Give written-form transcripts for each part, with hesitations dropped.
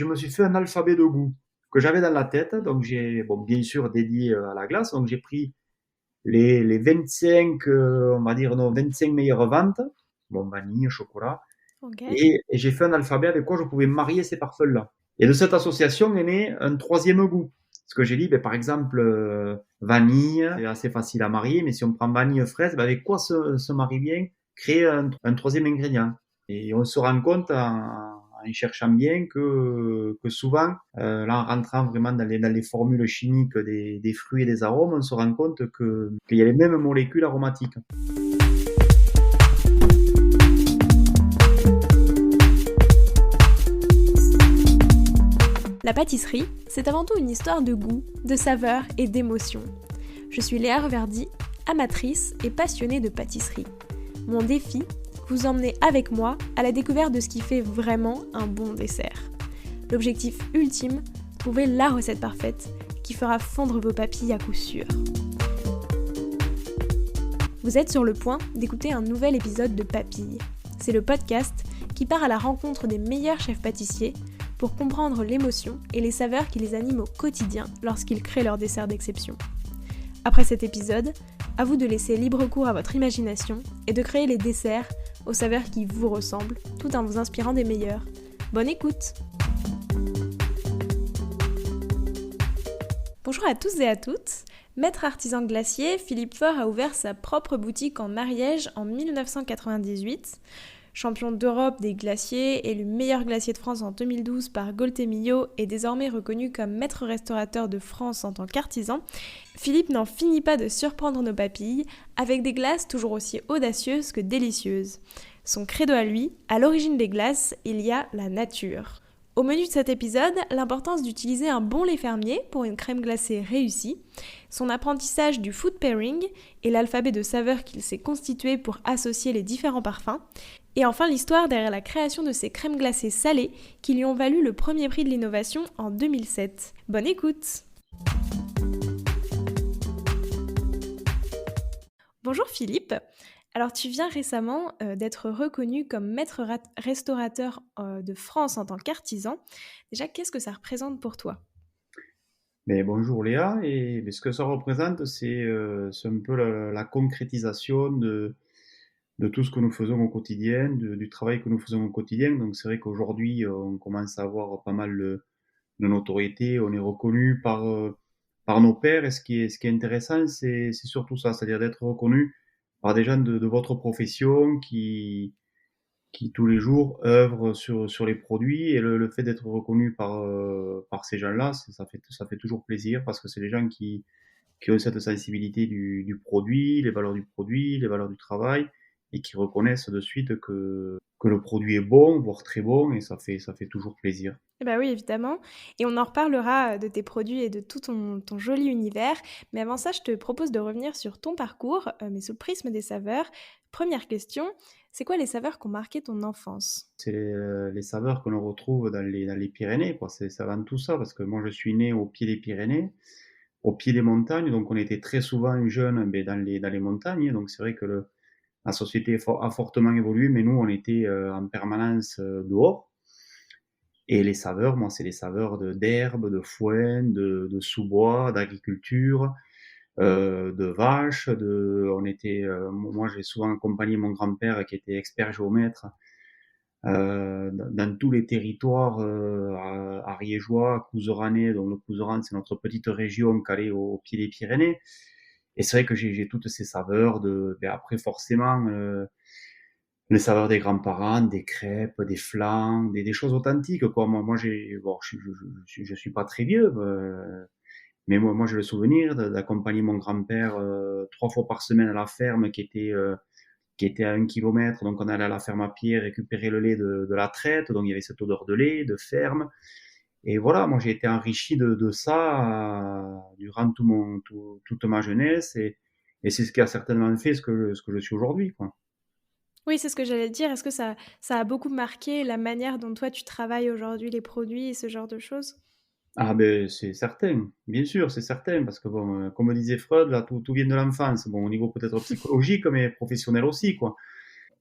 Je me suis fait un alphabet de goûts que j'avais dans la tête, donc j'ai, bon, bien sûr dédié à la glace, donc j'ai pris les 25, on va dire, non, 25 meilleures ventes, bon, vanille, chocolat, Ok. et j'ai fait un alphabet avec quoi je pouvais marier ces parfums-là. Et de cette association est né un troisième goût. Ce que j'ai dit, ben, par exemple, vanille, c'est assez facile à marier, mais si on prend vanille fraise, ben, avec quoi se marie bien créer un troisième ingrédient. Et on se rend compte en y cherchant bien que souvent, là en rentrant vraiment dans les formules chimiques des fruits et des arômes, on se rend compte qu'il y a les mêmes molécules aromatiques. La pâtisserie, c'est avant tout une histoire de goût, de saveur et d'émotion. Je suis Léa Reverdy, amatrice et passionnée de pâtisserie. Mon défi, vous emmener avec moi à la découverte de ce qui fait vraiment un bon dessert. L'objectif ultime, trouver la recette parfaite qui fera fondre vos papilles à coup sûr. Vous êtes sur le point d'écouter un nouvel épisode de Papilles. C'est le podcast qui part à la rencontre des meilleurs chefs pâtissiers pour comprendre l'émotion et les saveurs qui les animent au quotidien lorsqu'ils créent leurs desserts d'exception. Après cet épisode, à vous de laisser libre cours à votre imagination et de créer les desserts aux saveurs qui vous ressemblent, tout en vous inspirant des meilleurs. Bonne écoute! Bonjour à tous et à toutes. Maître artisan glacier, Philippe Faure a ouvert sa propre boutique en Ariège en 1998. Champion d'Europe des glaciers, élu meilleur glacier de France en 2012 par Goltemillo et désormais reconnu comme maître restaurateur de France en tant qu'artisan, Philippe n'en finit pas de surprendre nos papilles avec des glaces toujours aussi audacieuses que délicieuses. Son credo à lui, à l'origine des glaces, il y a la nature. Au menu de cet épisode, l'importance d'utiliser un bon lait fermier pour une crème glacée réussie, son apprentissage du food pairing et l'alphabet de saveurs qu'il s'est constitué pour associer les différents parfums, et enfin l'histoire derrière la création de ces crèmes glacées salées qui lui ont valu le premier prix de l'innovation en 2007. Bonne écoute! Bonjour Philippe. Alors tu viens récemment d'être reconnu comme maître restaurateur de France en tant qu'artisan. Déjà, qu'est-ce que ça représente pour toi? Mais bonjour Léa, et ce que ça représente, c'est un peu la concrétisation de tout ce que nous faisons au quotidien, du travail que nous faisons au quotidien. Donc c'est vrai qu'aujourd'hui, on commence à avoir pas mal de notoriété, on est reconnu par nos pairs, et ce qui est intéressant, c'est surtout ça, c'est-à-dire d'être reconnu par des gens de votre profession qui tous les jours œuvrent sur les produits, et le fait d'être reconnu par ces gens-là, ça fait toujours plaisir parce que c'est des gens qui ont cette sensibilité du produit, les valeurs du produit, les valeurs du travail, et qui reconnaissent de suite que le produit est bon, voire très bon, et ça fait toujours plaisir. Eh bah oui, évidemment. Et on en reparlera de tes produits et de tout ton joli univers. Mais avant ça, je te propose de revenir sur ton parcours, mais sous le prisme des saveurs. Première question, c'est quoi les saveurs qui ont marqué ton enfance? C'est les saveurs que l'on retrouve dans les Pyrénées, quoi. C'est avant tout ça, parce que moi je suis né au pied des Pyrénées, au pied des montagnes, donc on était très souvent jeunes ben, dans les montagnes, donc c'est vrai que la société a fortement évolué, mais nous on était en permanence dehors. Et les saveurs, moi c'est les saveurs d'herbe, de foin, de sous-bois, d'agriculture, de vaches, moi j'ai souvent accompagné mon grand-père qui était expert géomètre dans tous les territoires ariégeois, couseranais. Donc le Couseran, c'est notre petite région calée au pied des Pyrénées. Et c'est vrai que j'ai toutes ces saveurs ben après forcément les saveurs des grands-parents, des crêpes, des flans, des choses authentiques quoi. Moi je suis pas très vieux, mais moi j'ai le souvenir d'accompagner mon grand-père 3 fois par semaine à la ferme qui était à 1 kilomètre. Donc on allait à la ferme à pied récupérer le lait de la traite, donc il y avait cette odeur de lait, de ferme. Et voilà, moi j'ai été enrichi de ça durant toute ma jeunesse, et c'est ce qui a certainement fait ce que je suis aujourd'hui, quoi. Oui, c'est ce que j'allais dire. Est-ce que ça a beaucoup marqué la manière dont toi tu travailles aujourd'hui les produits et ce genre de choses? Ah ben c'est certain, bien sûr, c'est certain, parce que bon, comme disait Freud, là, tout vient de l'enfance. Bon, au niveau peut-être psychologique, mais professionnel aussi, quoi.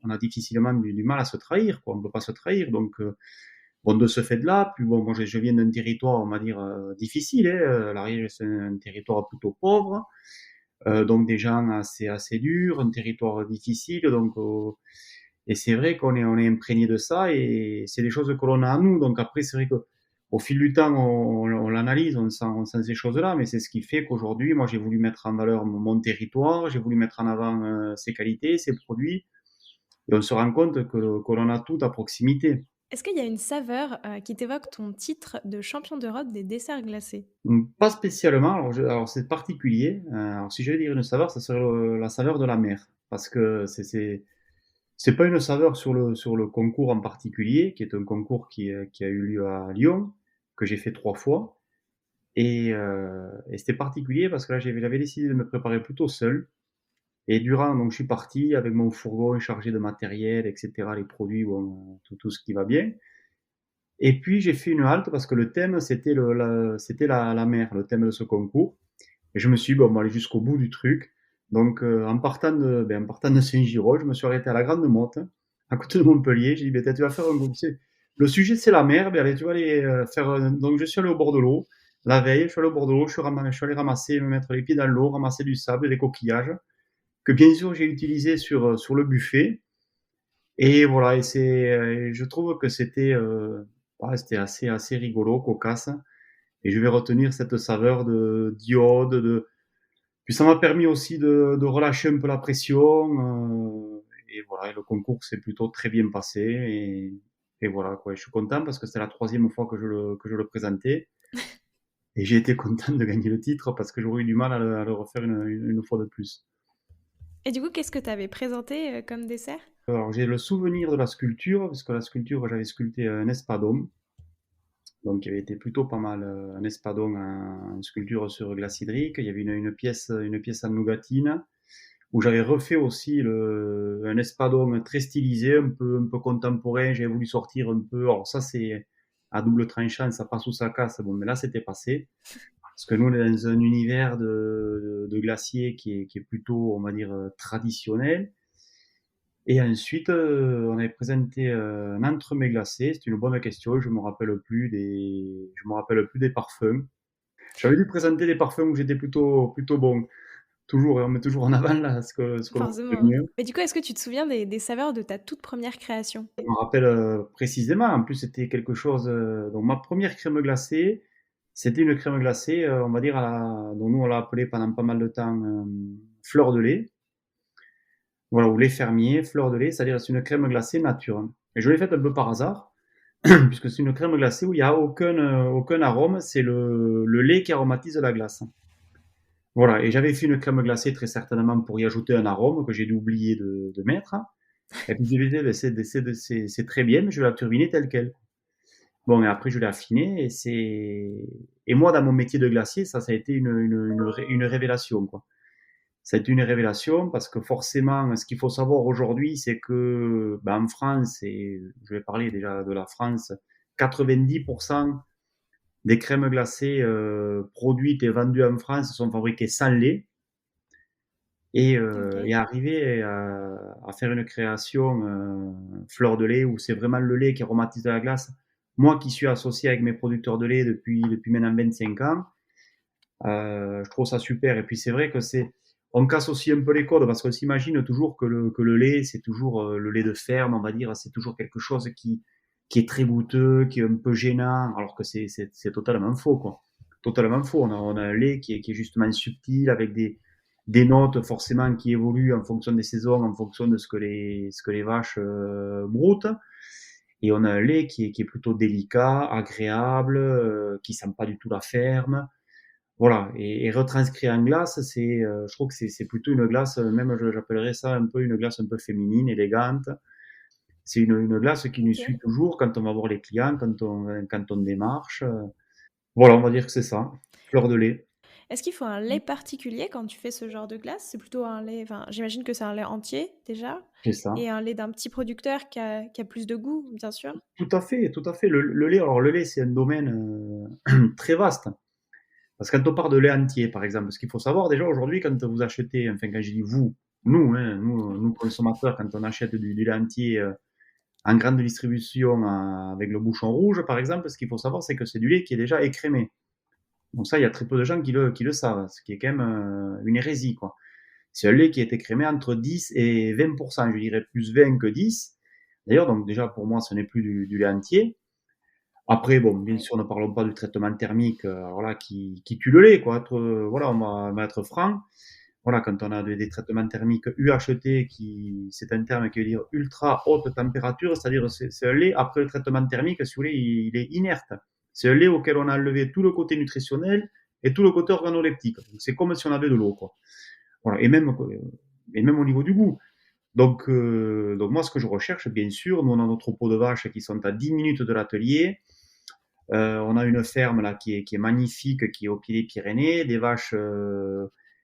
On a difficilement du mal à se trahir, quoi. On ne peut pas se trahir, donc Bon, de ce fait-là, puis bon, moi je viens d'un territoire, on va dire, difficile, hein, l'Ariège, c'est un territoire plutôt pauvre, donc des gens assez durs, un territoire difficile, donc et c'est vrai qu'on est imprégné de ça et c'est des choses que l'on a en nous. Donc après, c'est vrai que au fil du temps, on l'analyse, on sent ces choses-là, mais c'est ce qui fait qu'aujourd'hui, moi, j'ai voulu mettre en valeur mon territoire, j'ai voulu mettre en avant ses qualités, ses produits, et on se rend compte que l'on a tout à proximité. Est-ce qu'il y a une saveur qui t'évoque ton titre de champion d'Europe des desserts glacés? Pas spécialement. Alors c'est particulier. Alors si je vais dire une saveur, ça serait la saveur de la mer, parce que c'est pas une saveur sur le concours en particulier, qui est un concours qui a eu lieu à Lyon, que j'ai fait 3 fois, et c'était particulier parce que là j'avais décidé de me préparer plutôt seul. Et durant, donc je suis parti avec mon fourgon chargé de matériel, etc., les produits, bon, tout ce qui va bien. Et puis j'ai fait une halte parce que le thème c'était la mer, le thème de ce concours. Et je me suis dit, bon, on va aller jusqu'au bout du truc. Donc en partant de Saint-Giraud, je me suis arrêté à la Grande Motte, à côté de Montpellier. J'ai dit, ben, tu vas faire un groupe. Le sujet c'est la mer, ben allez, tu vas aller faire. Donc je suis allé au bord de l'eau. La veille, je suis allé au bord de l'eau, je suis allé ramasser, me mettre les pieds dans l'eau, ramasser du sable, des coquillages, que bien sûr j'ai utilisé sur le buffet. Et voilà, je trouve que c'était assez rigolo, cocasse. Et je vais retenir cette saveur d'iode. Puis ça m'a permis aussi de relâcher un peu la pression. Et voilà, et le concours s'est plutôt très bien passé. Et voilà, quoi. Je suis content parce que c'est la troisième fois que je le présentais. Et j'ai été content de gagner le titre parce que j'aurais eu du mal à le refaire une fois de plus. Et du coup, qu'est-ce que tu avais présenté comme dessert? Alors, j'ai le souvenir de la sculpture, parce que la sculpture, j'avais sculpté un espadon. Donc, il avait été plutôt pas mal, un espadon en sculpture sur glace hydrique. Il y avait une pièce en nougatine, où j'avais refait aussi un espadon très stylisé, un peu contemporain. J'avais voulu sortir un peu. Alors, ça, c'est à double tranchant, ça passe ou ça casse. Bon, mais là, c'était passé. Parce que nous, on est dans un univers de glacier qui est plutôt, on va dire, traditionnel. Et ensuite, on avait présenté un entremets glacé. C'est une bonne question. Je me rappelle plus des parfums. J'avais dû présenter des parfums où j'étais plutôt bon. Toujours, hein, on met toujours en avant là, ce qu'on fait de Forcément. mieux. Mais du coup, est-ce que tu te souviens des saveurs de ta toute première création? Je me rappelle précisément. En plus, c'était quelque chose. Donc, ma première crème glacée, c'était une crème glacée, on va dire, dont nous on l'a appelée pendant pas mal de temps fleur de lait. Voilà, ou lait fermier, fleur de lait, c'est-à-dire c'est une crème glacée nature. Et je l'ai faite un peu par hasard, puisque c'est une crème glacée où il n'y a aucun arôme, c'est le lait qui aromatise la glace. Voilà, et j'avais fait une crème glacée très certainement pour y ajouter un arôme que j'ai dû oublier de mettre. Et puis je me disais, ben, c'est très bien, mais je vais la turbiner telle quelle. Bon, et après je l'ai affinée, et moi dans mon métier de glacier, ça a été une révélation, quoi. Ça a été une révélation parce que forcément, ce qu'il faut savoir aujourd'hui, c'est que ben, en France, et je vais parler déjà de la France, 90% des crèmes glacées produites et vendues en France sont fabriquées sans lait. Et Ok. arriver à faire une création fleur de lait où c'est vraiment le lait qui aromatise la glace. Moi qui suis associé avec mes producteurs de lait depuis maintenant 25 ans, je trouve ça super. Et puis c'est vrai que on casse aussi un peu les codes parce qu'on s'imagine toujours que le lait, c'est toujours le lait de ferme, on va dire, c'est toujours quelque chose qui est très goûteux, qui est un peu gênant, alors que c'est totalement faux, quoi. Totalement faux. On a un lait qui est justement subtil, avec des notes forcément qui évoluent en fonction des saisons, en fonction de ce que les vaches broutent. Et on a un lait qui est plutôt délicat, agréable, qui sent pas du tout la ferme. Voilà, et retranscrit en glace, je trouve que c'est plutôt une glace, même j'appellerais ça un peu une glace un peu féminine, élégante. C'est une glace qui nous suit Ok. toujours quand on va voir les clients, quand on démarche. Voilà, on va dire que c'est ça. Fleur de lait, Est-ce qu'il faut un lait particulier quand tu fais ce genre de glace? C'est plutôt un lait, enfin, j'imagine que c'est un lait entier déjà, c'est ça. et un lait d'un petit producteur qui a plus de goût, bien sûr. Tout à fait, tout à fait. Le lait, alors le lait, c'est un domaine très vaste. Parce que quand on parle de lait entier, par exemple, ce qu'il faut savoir déjà aujourd'hui, quand vous achetez, enfin quand je dis vous, nous consommateurs, quand on achète du lait entier en grande distribution avec le bouchon rouge, par exemple, ce qu'il faut savoir, c'est que c'est du lait qui est déjà écrémé. Donc ça, il y a très peu de gens qui le savent, ce qui est quand même une hérésie, quoi. C'est un lait qui est écrémé entre 10 et 20%, je dirais plus 20 que 10. D'ailleurs, donc déjà pour moi, ce n'est plus du lait entier. Après, bon, bien Ouais. sûr, ne parlons pas du traitement thermique, alors là, qui tue le lait, quoi. Voilà, on va être franc. Voilà, quand on a des traitements thermiques UHT, c'est un terme qui veut dire ultra haute température, c'est-à-dire c'est un lait après le traitement thermique, si vous voulez, il est inerte. C'est un lait auquel on a enlevé tout le côté nutritionnel et tout le côté organoleptique. C'est comme si on avait de l'eau, quoi. Voilà, et même au niveau du goût. Donc moi, ce que je recherche, bien sûr, nous on a nos troupeaux de vaches qui sont à 10 minutes de l'atelier. On a une ferme là qui est magnifique, qui est au pied des Pyrénées, des vaches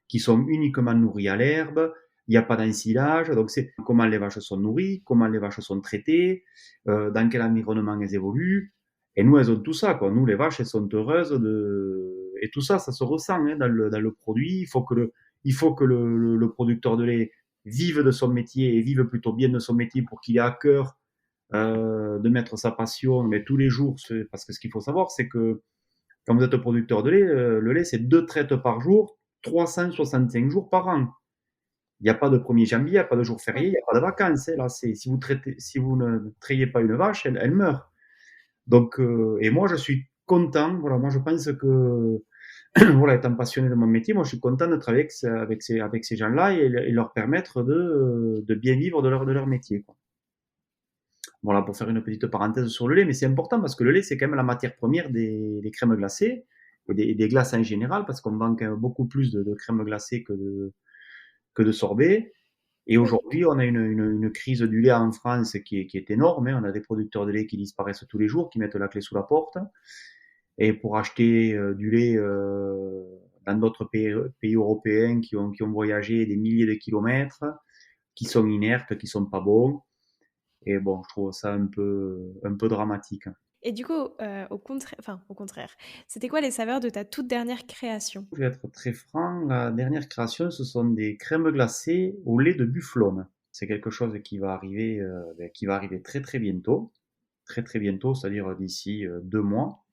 qui sont uniquement nourries à l'herbe. Il n'y a pas d'ensilage, donc c'est comment les vaches sont nourries, comment les vaches sont traitées, dans quel environnement elles évoluent. Et nous, elles ont tout ça, quoi. Nous, les vaches, elles sont heureuses et tout ça, ça se ressent hein, dans le produit. Il faut que le producteur de lait vive de son métier et vive plutôt bien de son métier pour qu'il ait à cœur de mettre sa passion, mais tous les jours, parce que ce qu'il faut savoir, c'est que quand vous êtes producteur de lait, le lait, c'est 2 traites par jour, 365 jours par an. Il n'y a pas de 1er janvier, il n'y a pas de jour férié, il n'y a pas de vacances. Hein. Là, si vous ne trayez pas une vache, elle meurt. Donc, et moi, je suis content. Voilà, moi, je pense que, voilà, étant passionné de mon métier, moi, je suis content de travailler avec ces gens-là et leur permettre de bien vivre de leur métier. Quoi. Voilà, pour faire une petite parenthèse sur le lait, mais c'est important parce que le lait, c'est quand même la matière première des crèmes glacées et des glaces en général, parce qu'on vend quand même beaucoup plus de crèmes glacées que de sorbets. Et Oui. aujourd'hui, on a une crise du lait en France qui est énorme. Hein. On a des producteurs de lait qui disparaissent tous les jours, qui mettent la clé sous la porte. Et pour acheter du lait dans d'autres pays européens qui ont voyagé des milliers de kilomètres, qui sont inertes, qui sont pas bons. Et bon, je trouve ça un peu dramatique. Et du coup, au contraire, c'était quoi les saveurs de ta toute dernière création? Je vais être très franc, la dernière création, ce sont des crèmes glacées au lait de bufflone. C'est quelque chose qui va arriver très très bientôt, c'est-à-dire d'ici 2 mois.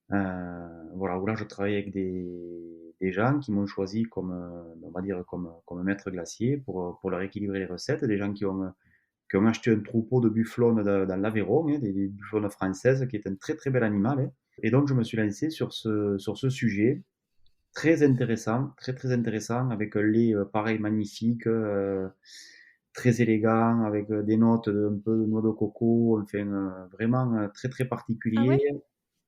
Voilà, où là je travaille avec des gens qui m'ont choisi comme, on va dire, comme maître glacier pour leur équilibrer les recettes, des gens qui ont acheté un troupeau de bufflones dans l'Aveyron, hein, des bufflones françaises, qui est un très très bel animal. Hein. Et donc je me suis lancé sur ce sujet, très très intéressant, avec un lait pareil magnifique, très élégant, avec des notes un peu de noix de coco, enfin vraiment très très Ah particulier, ouais?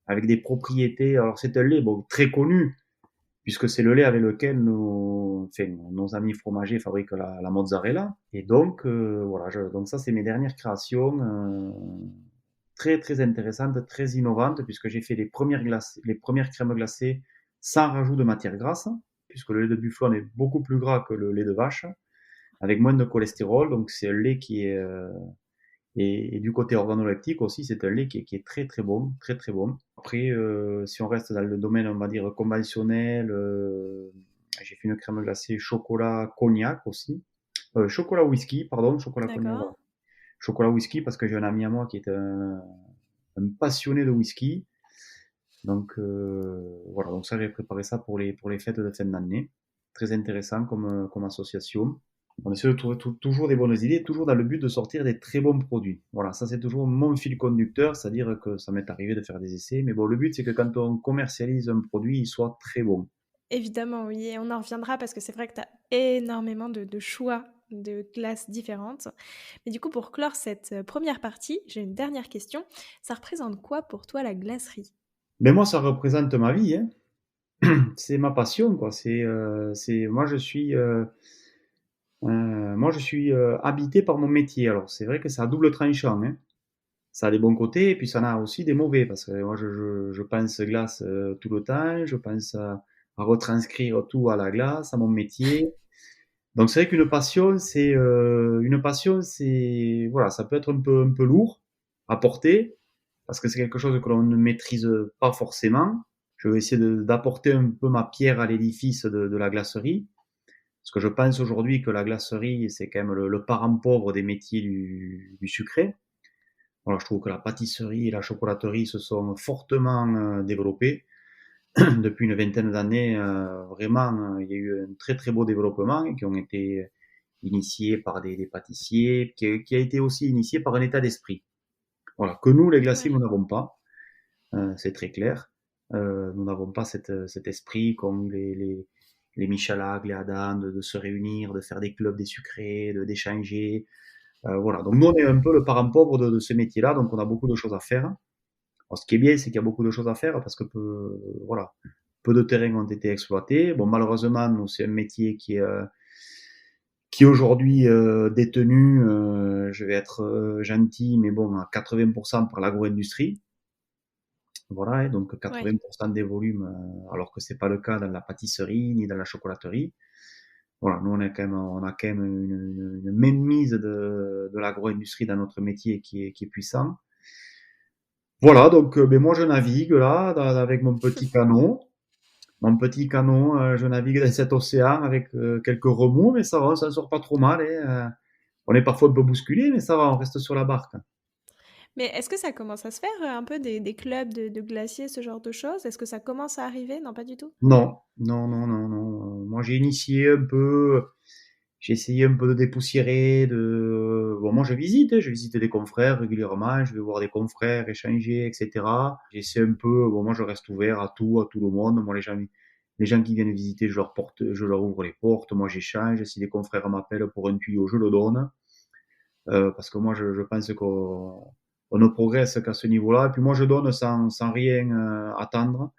avec des propriétés. Alors c'est un lait bon, très connu, puisque c'est le lait avec lequel nos amis fromagers fabriquent la mozzarella. Et donc, voilà, donc ça, c'est mes dernières créations, très, très intéressantes, très innovantes, puisque j'ai fait les premières crèmes glacées sans rajout de matière grasse, puisque le lait de bufflon est beaucoup plus gras que le lait de vache, avec moins de cholestérol. Donc, c'est un lait qui est, et du côté organoleptique aussi, c'est un lait qui est très très bon, très très bon. Après, si on reste dans le domaine, on va dire, conventionnel, j'ai fait une crème glacée chocolat cognac aussi. Chocolat whisky, pardon, chocolat cognac, D'accord. voilà. Chocolat whisky parce que j'ai un ami à moi qui est un passionné de whisky. Donc voilà, donc ça j'ai préparé ça pour les fêtes de fin d'année. Très intéressant comme association. On essaie de trouver toujours des bonnes idées, toujours dans le but de sortir des très bons produits. Voilà, ça c'est toujours mon fil conducteur, c'est-à-dire que ça m'est arrivé de faire des essais, mais bon, le but c'est que quand on commercialise un produit, il soit très bon. Évidemment, oui, et on en reviendra parce que c'est vrai que tu as énormément de choix de glaces différentes. Mais du coup, pour clore cette première partie, j'ai une dernière question. Ça représente quoi pour toi la glacerie? Mais moi, ça représente ma vie, hein. C'est ma passion, quoi. Moi, je suis habité par mon métier. Alors, c'est vrai que c'est à double tranchant, hein. Ça a des bons côtés et puis ça en a aussi des mauvais parce que moi, je pense glace tout le temps. Je pense à retranscrire tout à la glace, à mon métier. Donc, c'est vrai une passion, c'est, voilà, ça peut être un peu lourd à porter parce que c'est quelque chose que l'on ne maîtrise pas forcément. Je vais essayer d'apporter un peu ma pierre à l'édifice de la glacerie. Parce que je pense aujourd'hui que la glacerie, c'est quand même le parent pauvre des métiers du sucré. Voilà, je trouve que la pâtisserie et la chocolaterie se sont fortement développées. Depuis une vingtaine d'années, vraiment, il y a eu un très très beau développement qui ont été initiés par des pâtissiers, qui a été aussi initié par un état d'esprit. Voilà, que nous, les glaciers, Ouais. nous n'avons pas, c'est très clair. Nous n'avons pas cet esprit comme les Michalak, les Adam, de se réunir, de faire des clubs des sucrés, d'échanger. Voilà, donc nous, on est un peu le parent pauvre de ce métier-là, donc on a beaucoup de choses à faire. Alors, ce qui est bien, c'est qu'il y a beaucoup de choses à faire parce que voilà, peu de terrains ont été exploités. Bon, malheureusement, nous, c'est un métier qui est aujourd'hui détenu, je vais être gentil, mais bon, à 80% par l'agro-industrie. Voilà, et donc Ouais. 80% des volumes, alors que c'est pas le cas dans la pâtisserie ni dans la chocolaterie. Voilà, nous on a quand même une mainmise de l'agro-industrie dans notre métier qui est puissant. Voilà, donc ben moi je navigue là avec mon petit canot, je navigue dans cet océan avec quelques remous, mais ça va, ça sort pas trop mal. On est parfois un peu bousculé, mais ça va, on reste sur la barque. Mais est-ce que ça commence à se faire un peu des clubs de glaciers, ce genre de choses? Est-ce que ça commence à arriver? Non, pas du tout? Non, non, non, non, non. Moi j'ai initié un peu, j'ai essayé un peu de dépoussiérer, bon moi je visite des confrères régulièrement, je vais voir des confrères, échanger, etc. J'essaie un peu, bon moi je reste ouvert à tout le monde. Moi les gens qui viennent visiter, je leur ouvre les portes, moi j'échange. Si des confrères m'appellent pour un tuyau, je le donne. Parce que moi je pense qu'on ne progresse qu'à ce niveau-là. Et puis moi je donne sans rien attendre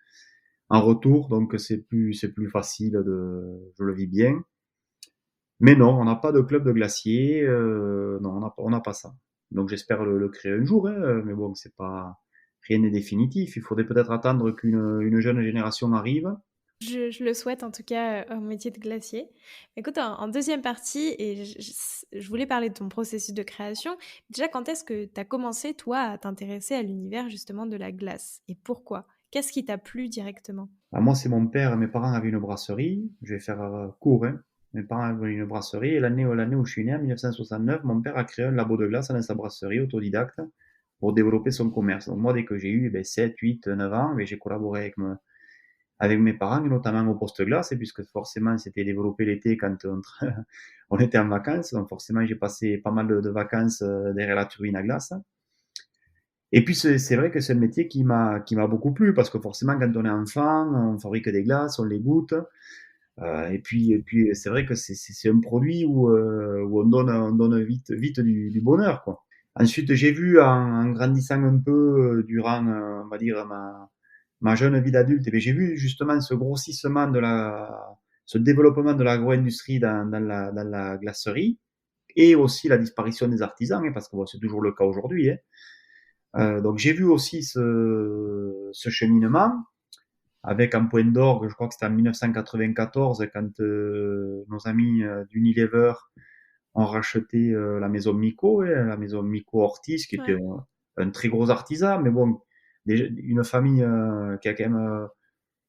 en retour, donc c'est plus facile je le vis bien. Mais non, on n'a pas de club de glacier, non, on n'a pas ça. Donc j'espère le créer un jour, hein, mais bon, c'est pas, rien n'est définitif. Il faudrait peut-être attendre une jeune génération arrive. Je le souhaite en tout cas au métier de glacier. Écoute, en deuxième partie, et je voulais parler de ton processus de création. Déjà, quand est-ce que tu as commencé, toi, à t'intéresser à l'univers justement de la glace? Et pourquoi? Qu'est-ce qui t'a plu directement? Ah, moi, c'est mon père, mes parents avaient une brasserie. Je vais faire court, hein. Mes parents avaient une brasserie et l'année où je suis né, en 1969, mon père a créé un labo de glace dans sa brasserie autodidacte pour développer son commerce. Donc moi, dès que j'ai eu 7, 8, 9 ans, j'ai collaboré avec mes parents, et notamment au poste glace, et puisque forcément c'était développé l'été quand on était en vacances, donc forcément j'ai passé pas mal de vacances derrière la turbine à glace. Et puis c'est vrai que c'est un métier qui m'a beaucoup plu, parce que forcément quand on est enfant, on fabrique des glaces, on les goûte, et puis c'est vrai que c'est un produit où on donne vite du bonheur, quoi. Ensuite, j'ai vu en grandissant un peu durant, on va dire, ma jeune vie d'adulte, et j'ai vu justement ce grossissement ce développement de l'agro-industrie dans la glacerie, et aussi la disparition des artisans, hein, parce que bon, c'est toujours le cas aujourd'hui, hein. Donc j'ai vu aussi ce cheminement, avec un point d'orgue, je crois que c'était en 1994, quand nos amis d'Unilever ont racheté la maison Mico, hein, la maison Mico Ortiz, qui était Ouais. un très gros artisan, mais bon, déjà, une famille qui a quand même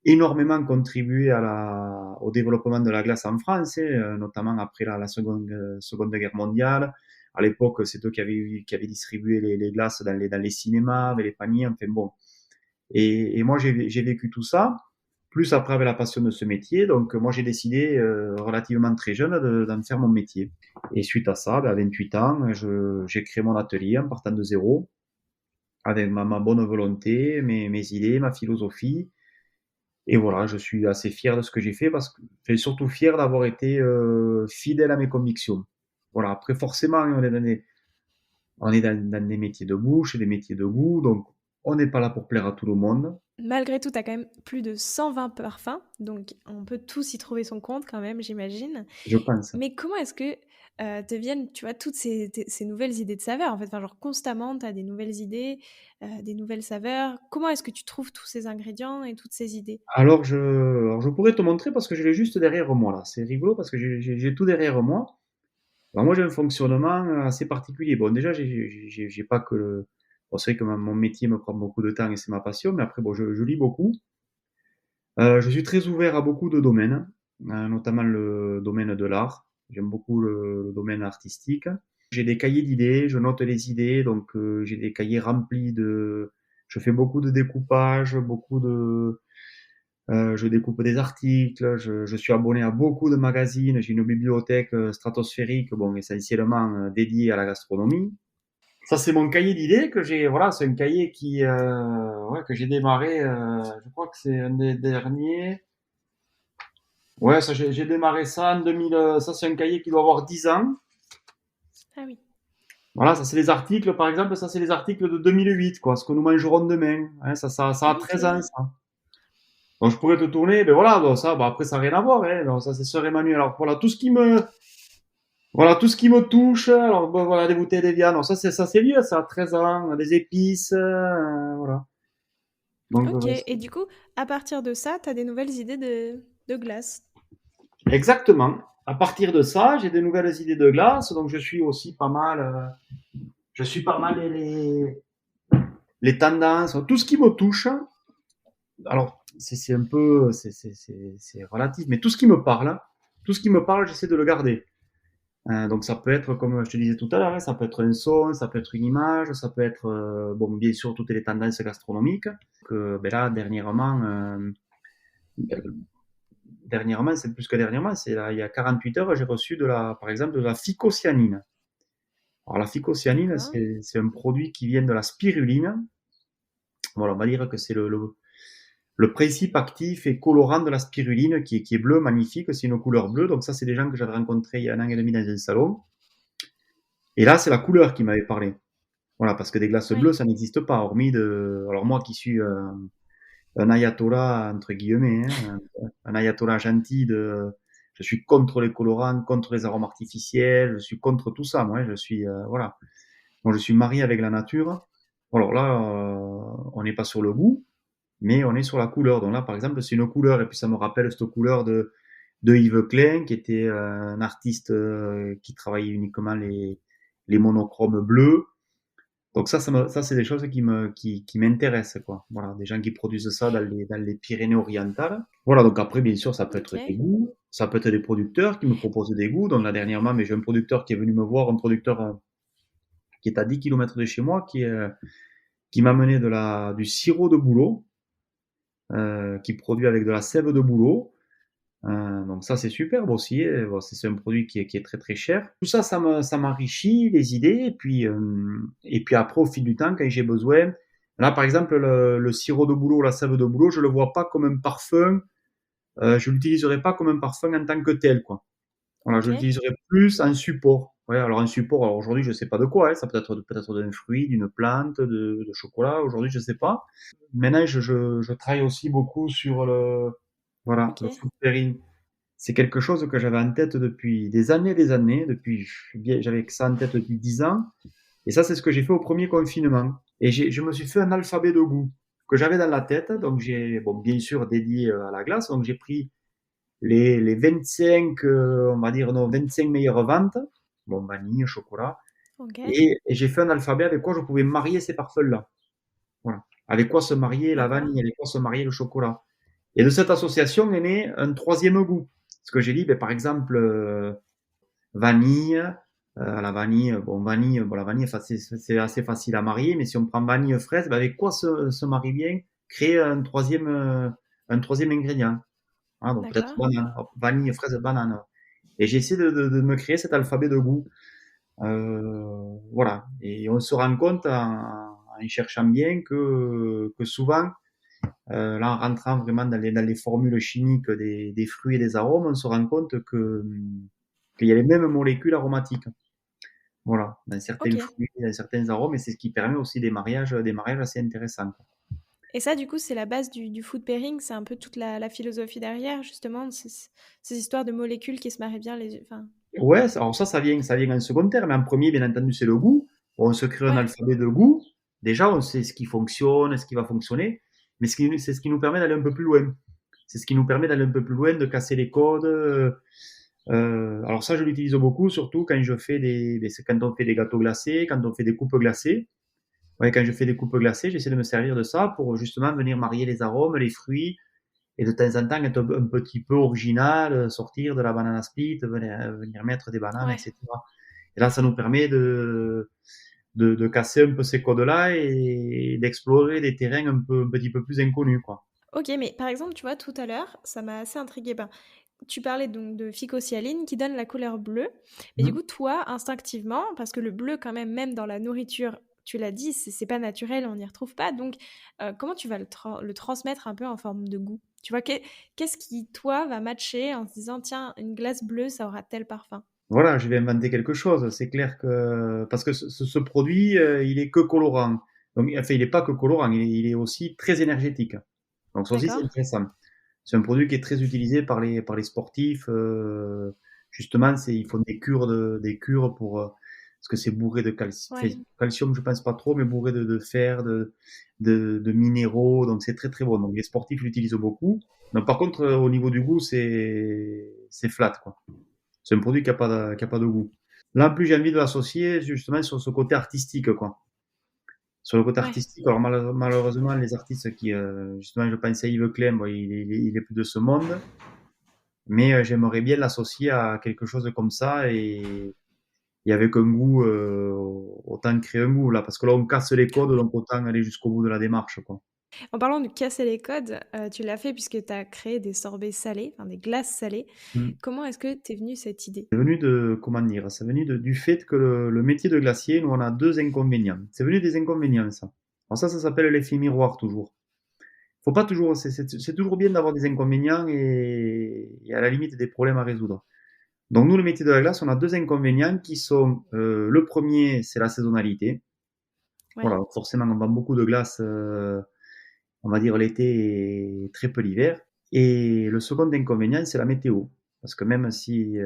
énormément contribué au développement de la glace en France, hein, notamment après la seconde Guerre mondiale. À l'époque, c'est eux qui avaient distribué les glaces dans les cinémas, avec les paniers, enfin bon. Et moi, j'ai vécu tout ça, plus après avec la passion de ce métier. Donc, moi, j'ai décidé relativement très jeune d'en faire mon métier. Et suite à ça, à 28 ans, j'ai créé mon atelier en partant de zéro, avec ma bonne volonté, mes idées, ma philosophie. Et voilà, je suis assez fier de ce que j'ai fait, parce que je suis surtout fier d'avoir été fidèle à mes convictions. Voilà, après forcément, on est dans des métiers de bouche, des métiers de goût, donc on n'est pas là pour plaire à tout le monde, Malgré tout, tu as quand même plus de 120 parfums, donc on peut tous y trouver son compte quand même, j'imagine. je pense. Mais comment est-ce que te viennent, tu vois, toutes ces nouvelles idées de saveurs en fait? Enfin, genre constamment, tu as des nouvelles idées, des nouvelles saveurs. Comment est-ce que tu trouves tous ces ingrédients et toutes ces idées? Alors je pourrais te montrer, parce que je l'ai juste derrière moi là. C'est rigolo parce que j'ai tout derrière moi. Alors moi j'ai un fonctionnement assez particulier. Bon, déjà j'ai pas que bon, c'est vrai que mon métier me prend beaucoup de temps et c'est ma passion, mais après bon, je lis beaucoup. Je suis très ouvert à beaucoup de domaines, notamment le domaine de l'art. J'aime beaucoup le domaine artistique. J'ai des cahiers d'idées, je note les idées, donc j'ai des cahiers remplis de... Je fais beaucoup de découpage, je découpe des articles, je suis abonné à beaucoup de magazines, j'ai une bibliothèque stratosphérique, bon, essentiellement dédiée à la gastronomie. Ça, c'est mon cahier d'idées que j'ai, voilà, c'est un cahier ouais, que j'ai démarré, je crois que c'est un des derniers. Ouais, ça, j'ai démarré ça en 2000, ça, c'est un cahier qui doit avoir 10 ans. Ah oui. Voilà, ça, c'est les articles, par exemple, ça, c'est les articles de 2008, quoi, ce que nous mangerons demain. Hein, ça a Ok. 13 ans, ça. Donc, je pourrais te tourner, ben voilà, donc ça, après, ça n'a rien à voir, hein. Donc, ça, c'est Sœur Emmanuel. Alors, voilà, tout ce qui me touche, alors, ben, voilà, des bouteilles de viande. Alors, ça, c'est vieux, ça a 13 ans, des épices, voilà. Donc, Ok. Et du coup, à partir de ça, tu as des nouvelles idées de glace. exactement. À partir de ça, j'ai des nouvelles idées de glace, donc je suis pas mal les tendances, tout ce qui me touche. Alors, c'est un peu, c'est relatif, mais tout ce qui me parle, j'essaie de le garder. Donc ça peut être, comme je te disais tout à l'heure, hein, ça peut être un son, ça peut être une image, ça peut être, bon, bien sûr, toutes les tendances gastronomiques. Que, ben là, dernièrement, c'est plus que dernièrement, c'est là, il y a 48 heures, j'ai reçu par exemple, de la phycocyanine. Alors la phycocyanine, D'accord. c'est un produit qui vient de la spiruline. Voilà, on va dire que c'est le principe actif et colorant de la spiruline qui est bleu, magnifique, c'est une couleur bleue. Donc ça, c'est des gens que j'avais rencontrés il y a un an et demi dans un salon. Et là, c'est la couleur qui m'avait parlé. Voilà, parce que des glaces bleues, Oui. ça n'existe pas, hormis de... Alors moi qui suis un ayatollah, entre guillemets, hein, un ayatollah gentil Je suis contre les colorants, contre les arômes artificiels, je suis contre tout ça, moi, hein, je suis... voilà. Moi, je suis marié avec la nature. Alors là, on n'est pas sur le goût, mais on est sur la couleur. Donc là, par exemple, c'est une couleur, et puis ça me rappelle cette couleur de Yves Klein, qui était un artiste qui travaillait uniquement les monochromes bleus. Donc ça c'est des choses qui m'intéressent, quoi. Voilà, des gens qui produisent ça dans les Pyrénées-Orientales. Voilà, donc après, bien sûr, ça peut être des Ok. goûts, ça peut être des producteurs qui me proposent des goûts. Donc là, dernièrement, mais j'ai un producteur qui est venu me voir, un producteur qui est à 10 kilomètres de chez moi, qui m'a amené du sirop de bouleau, qui produit avec de la sève de bouleau. Donc ça, c'est superbe aussi. Et bon, c'est un produit qui est très très cher. Tout ça, ça m'enrichit les idées. Et puis après, au fil du temps, quand j'ai besoin, là, par exemple, le sirop de bouleau, la sève de bouleau, je le vois pas comme un parfum. Je l'utiliserai pas comme un parfum en tant que tel, quoi. Voilà, je Ok. l'utiliserai plus en support. Ouais, alors un support. Alors aujourd'hui, je sais pas de quoi. Hein, ça peut être peut-être d'un fruit, d'une plante, de chocolat. Aujourd'hui, je sais pas. Maintenant, je travaille aussi beaucoup sur voilà, Ok. le food pairing. C'est quelque chose que j'avais en tête depuis des années, j'avais ça en tête depuis 10 ans. Et ça, c'est ce que j'ai fait au premier confinement. Et je me suis fait un alphabet de goût que j'avais dans la tête. Donc bon, bien sûr, dédié à la glace. Donc j'ai pris les 25, on va dire, non, 25 meilleures ventes. Bon, vanille, chocolat. Ok. Et j'ai fait un alphabet avec quoi je pouvais marier ces parfums-là. Voilà. Avec quoi se marier la D'accord. vanille, avec quoi se marier le chocolat. Et de cette association est né un troisième goût. Ce que j'ai dit, ben, par exemple, vanille, la vanille, bon, la vanille, c'est assez facile à marier, mais si on prend vanille fraise, ben, avec quoi se marie bien créer un troisième ingrédient. Hein, donc peut-être D'accord. banane, hop, vanille, fraise, banane. Et j'ai essayé de me créer cet alphabet de goût. Voilà. Et on se rend compte en y cherchant bien que souvent, là, en rentrant vraiment dans les formules chimiques des fruits et des arômes, on se rend compte qu'il y a les mêmes molécules aromatiques. Voilà, dans certains Ok. fruits, dans certains arômes, et c'est ce qui permet aussi des mariages assez intéressants, quoi. Et ça, du coup, c'est la base du food pairing. C'est un peu toute la philosophie derrière, justement, ces histoires de molécules qui se marient bien les... Enfin, Ouais, alors ça vient en second terme. Mais en premier, bien entendu, c'est le goût. On se crée un ouais. alphabet de goût. Déjà, on sait ce qui fonctionne, ce qui va fonctionner. Mais c'est ce qui nous permet d'aller un peu plus loin. C'est ce qui nous permet d'aller un peu plus loin, de casser les codes. Alors ça, je l'utilise beaucoup, surtout quand c'est quand on fait des gâteaux glacés, quand on fait des coupes glacées. Ouais, quand je fais des coupes glacées, j'essaie de me servir de ça pour justement venir marier les arômes, les fruits, et de temps en temps être un petit peu original, sortir de la banane split, venir mettre des bananes, Ouais. etc. Et là, ça nous permet de casser un peu ces codes-là et d'explorer des terrains un petit peu plus inconnus, quoi. Ok, mais par exemple, tu vois, tout à l'heure, ça m'a assez intrigué. Ben, tu parlais donc de phycocyaline qui donne la couleur bleue. Mais du Mm. coup, toi, instinctivement, parce que le bleu, quand même, même dans la nourriture, tu l'as dit, c'est pas naturel, on n'y retrouve pas. Donc, comment tu vas le transmettre un peu en forme de goût? Tu vois, qu'est-ce qui, toi, va matcher en se disant, tiens, une glace bleue, ça aura tel parfum? Voilà, je vais inventer quelque chose. C'est clair que parce que ce produit, il est que colorant. Donc, enfin, il est pas que colorant, il est aussi très énergétique. Donc, ça aussi, c'est D'accord? intéressant. C'est un produit qui est très utilisé par les sportifs. Justement, ils font des cures pour parce que c'est bourré de Ouais. calcium, je pense pas trop, mais bourré de fer, de minéraux. Donc, c'est très très bon. Donc, les sportifs l'utilisent beaucoup. Donc, par contre, au niveau du goût, c'est flat, quoi. C'est un produit qui a pas de goût. Là, en plus, j'ai envie de l'associer justement sur ce côté artistique, quoi. Sur le côté Ouais. artistique, alors malheureusement, les artistes qui, justement, je pensais à Yves Klein, bon, il est plus de ce monde, mais j'aimerais bien l'associer à quelque chose comme ça et avec un goût, autant créer un goût là, parce que là, on casse les codes, donc autant aller jusqu'au bout de la démarche, quoi. En parlant de casser les codes, tu l'as fait puisque tu as créé des sorbets salés, enfin des glaces salées. Mm. Comment est-ce que t'es venue cette idée? C'est venu de, comment dire, c'est venu du fait que le métier de glacier, nous, on a deux inconvénients. C'est venu des inconvénients, ça. Alors ça s'appelle l'effet miroir, toujours. Faut pas toujours, c'est toujours bien d'avoir des inconvénients et à la limite des problèmes à résoudre. Donc nous, le métier de la glace, on a deux inconvénients qui sont, le premier, c'est la saisonnalité. Ouais. Voilà, forcément, on vend beaucoup de glace, on va dire l'été et très peu l'hiver. Et le second inconvénient, c'est la météo. Parce que même si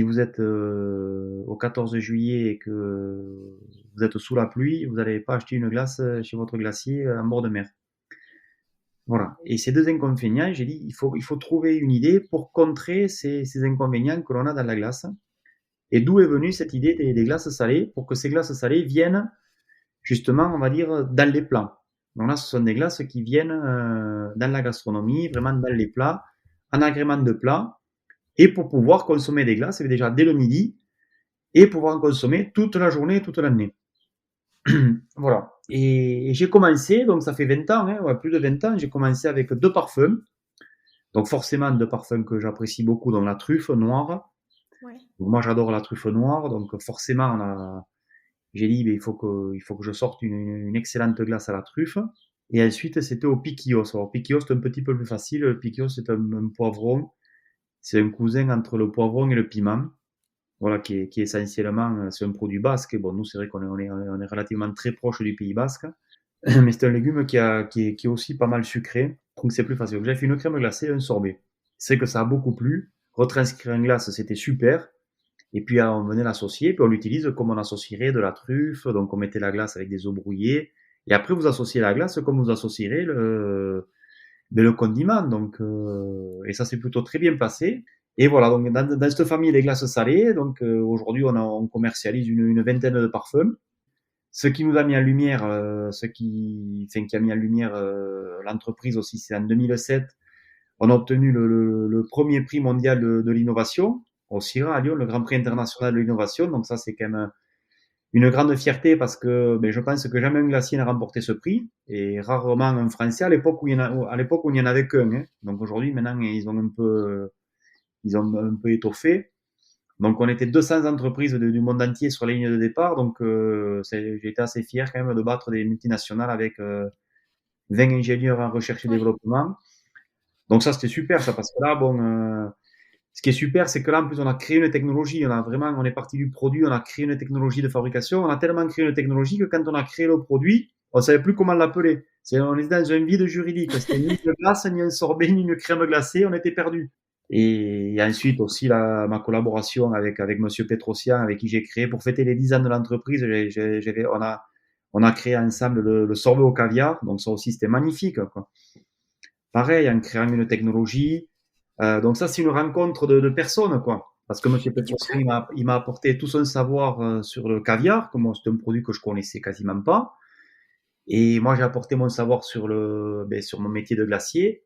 vous êtes au 14 juillet et que vous êtes sous la pluie, vous n'allez pas acheter une glace chez votre glacier en bord de mer. Voilà. Et ces deux inconvénients, j'ai dit, il faut trouver une idée pour contrer ces inconvénients que l'on a dans la glace. Et d'où est venue cette idée des glaces salées, pour que ces glaces salées viennent, justement, on va dire, dans les plats. Donc là, ce sont des glaces qui viennent dans la gastronomie, vraiment dans les plats, en agrément de plats, et pour pouvoir consommer des glaces, eh déjà dès le midi, et pouvoir en consommer toute la journée, toute l'année. Voilà. Et j'ai commencé, donc ça fait 20 ans, hein, ouais, plus de 20 ans, j'ai commencé avec deux parfums. Donc forcément, deux parfums que j'apprécie beaucoup, donc la truffe noire. Ouais. Donc, moi, j'adore la truffe noire, donc forcément, j'ai dit, ben, il faut que je sorte une excellente glace à la truffe. Et ensuite, c'était au piquillos. Alors, piquillos, c'est un petit peu plus facile. Le piquillos, c'est un poivron. C'est un cousin entre le poivron et le piment. Voilà, qui est essentiellement, c'est un produit basque. Et bon, nous, c'est vrai on est relativement très proche du Pays basque. Mais c'est un légume qui est aussi pas mal sucré. Donc, c'est plus facile. Donc, j'ai fait une crème glacée et un sorbet. C'est que ça a beaucoup plu. Retranscrire en glace, c'était super. Et puis, on venait l'associer, puis on l'utilise comme on associerait de la truffe. Donc, on mettait la glace avec des œufs brouillés. Et après, vous associez la glace comme vous associerez le condiment. Donc, et ça s'est plutôt très bien passé. Et voilà, donc dans cette famille des glaces salées, donc aujourd'hui on commercialise une vingtaine de parfums. Ce qui nous a mis en lumière, qui a mis en lumière l'entreprise aussi, c'est en 2007, on a obtenu le premier prix mondial de l'innovation au CIRA à Lyon, le Grand Prix international de l'innovation. Donc ça, c'est quand même une grande fierté parce que ben, je pense que jamais un glacier n'a remporté ce prix et rarement un Français à l'époque où il n'y en avait qu'un. Hein. Donc aujourd'hui, maintenant, ils ont un peu étoffé. Donc on était 200 entreprises du monde entier sur la ligne de départ. Donc j'ai été assez fier quand même de battre des multinationales avec 20 ingénieurs en recherche et Ouais. développement. Donc ça, c'était super, ça, parce que là, bon, ce qui est super, c'est que là, en plus, on a créé une technologie. On est parti du produit, on a créé une technologie de fabrication. On a tellement créé une technologie que quand on a créé le produit, on savait plus comment l'appeler. On était dans un vide juridique. C'était ni une glace, ni un sorbet, ni une crème glacée. On était perdu. Et ensuite aussi ma collaboration avec Monsieur Petrosian, avec qui j'ai créé pour fêter les 10 ans de l'entreprise. On a créé ensemble le sorbet au caviar. Donc ça aussi, c'était magnifique, quoi. Pareil, en créant une technologie. Donc ça, c'est une rencontre de personnes, quoi. Parce que Monsieur Et du Petrosian, coup, il m'a apporté tout son savoir sur le caviar, comme c'est un produit que je connaissais quasiment pas. Et moi, j'ai apporté mon savoir sur sur mon métier de glacier.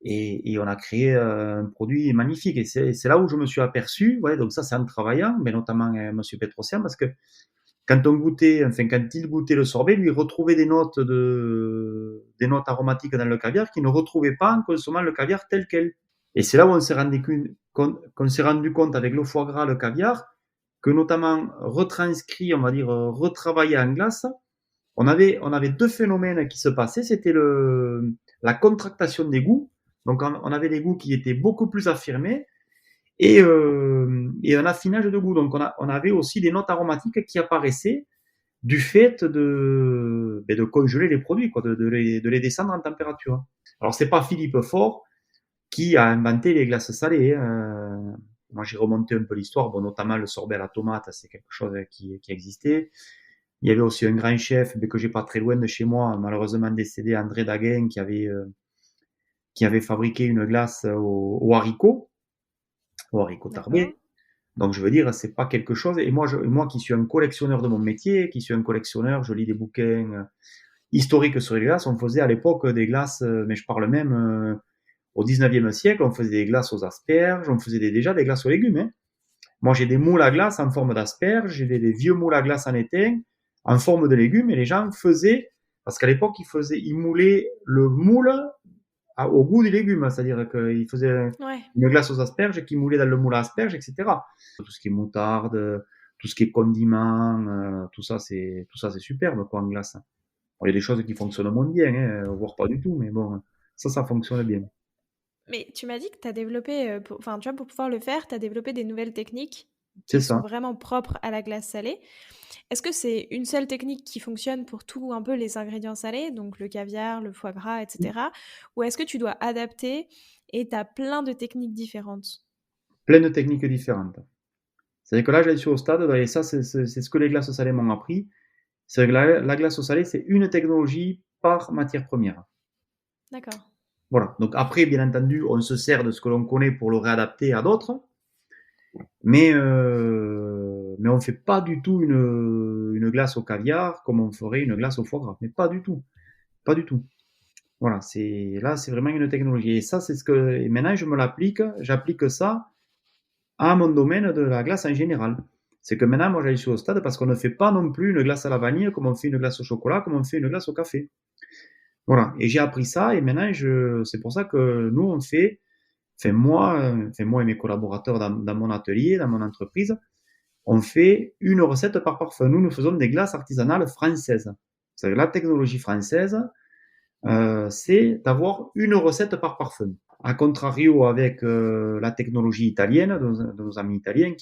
Et on a créé un produit magnifique. Et c'est là où je me suis aperçu, ouais, donc ça c'est en travaillant, mais notamment Monsieur Petrosian, parce que quand il goûtait le sorbet, lui il retrouvait des notes aromatiques dans le caviar qu'il ne retrouvait pas en consommant le caviar tel quel. Et c'est là où qu'on s'est rendu compte avec le foie gras, le caviar, que notamment retranscrit, on va dire, retravaillé en glace, on avait deux phénomènes qui se passaient. C'était la contractation des goûts. Donc, on avait des goûts qui étaient beaucoup plus affirmés et un affinage de goût. Donc, on avait aussi des notes aromatiques qui apparaissaient du fait de congeler les produits, quoi, de les descendre en température. Alors, c'est pas Philippe Faure qui a inventé les glaces salées. Moi, j'ai remonté un peu l'histoire, bon, notamment le sorbet à la tomate, c'est quelque chose qui existait. Il y avait aussi un grand chef, mais que j'ai pas très loin de chez moi, malheureusement décédé, André Daguin, qui avait fabriqué une glace au haricot D'accord. tarbé. Donc je veux dire, c'est pas quelque chose. Et moi qui suis un collectionneur de mon métier, qui suis un collectionneur, je lis des bouquins historiques sur les glaces. On faisait à l'époque des glaces, mais je parle même au 19e siècle, on faisait des glaces aux asperges, on faisait déjà des glaces aux légumes. Hein. Moi, j'ai des moules à glace en forme d'asperges, j'ai des vieux moules à glace en étain en forme de légumes, et les gens faisaient, parce qu'à l'époque, ils moulaient le moule au goût des légumes, c'est-à-dire qu'ils faisaient Ouais. une glace aux asperges qui moulait dans le moule à asperges, etc. Tout ce qui est moutarde, tout ce qui est condiments, tout ça, c'est superbe, quoi, en glace. Bon, il y a des choses qui fonctionnent moins bien, hein, voire pas du tout, mais bon, ça fonctionne bien. Mais tu m'as dit que tu as développé, enfin, tu vois, pour pouvoir le faire, tu as développé des nouvelles techniques C'est qui sont ça. vraiment propres à la glace salée. Est-ce que c'est une seule technique qui fonctionne pour tout un peu les ingrédients salés, donc le caviar, le foie gras, etc. Ou est-ce que tu dois adapter et tu as plein de techniques différentes? Plein de techniques différentes. C'est-à-dire que là, j'en suis au stade, et ça, c'est ce que les glaces salées m'ont appris. C'est que la glace au salé, c'est une technologie par matière première. D'accord. Voilà. Donc après, bien entendu, on se sert de ce que l'on connaît pour le réadapter à d'autres, mais on ne fait pas du tout une glace au caviar comme on ferait une glace au foie gras. Mais pas du tout. Pas du tout. Voilà, là, c'est vraiment une technologie. Et ça, et maintenant, j'applique ça à mon domaine de la glace en général. C'est que maintenant, moi, j'en suis au stade parce qu'on ne fait pas non plus une glace à la vanille comme on fait une glace au chocolat, comme on fait une glace au café. Voilà. Et j'ai appris ça et maintenant, c'est pour ça que nous, moi et mes collaborateurs dans mon atelier, dans mon entreprise, on fait une recette par parfum. Nous faisons des glaces artisanales françaises. C'est-à-dire la technologie française, c'est d'avoir une recette par parfum. A contrario avec la technologie italienne, de nos amis italiens,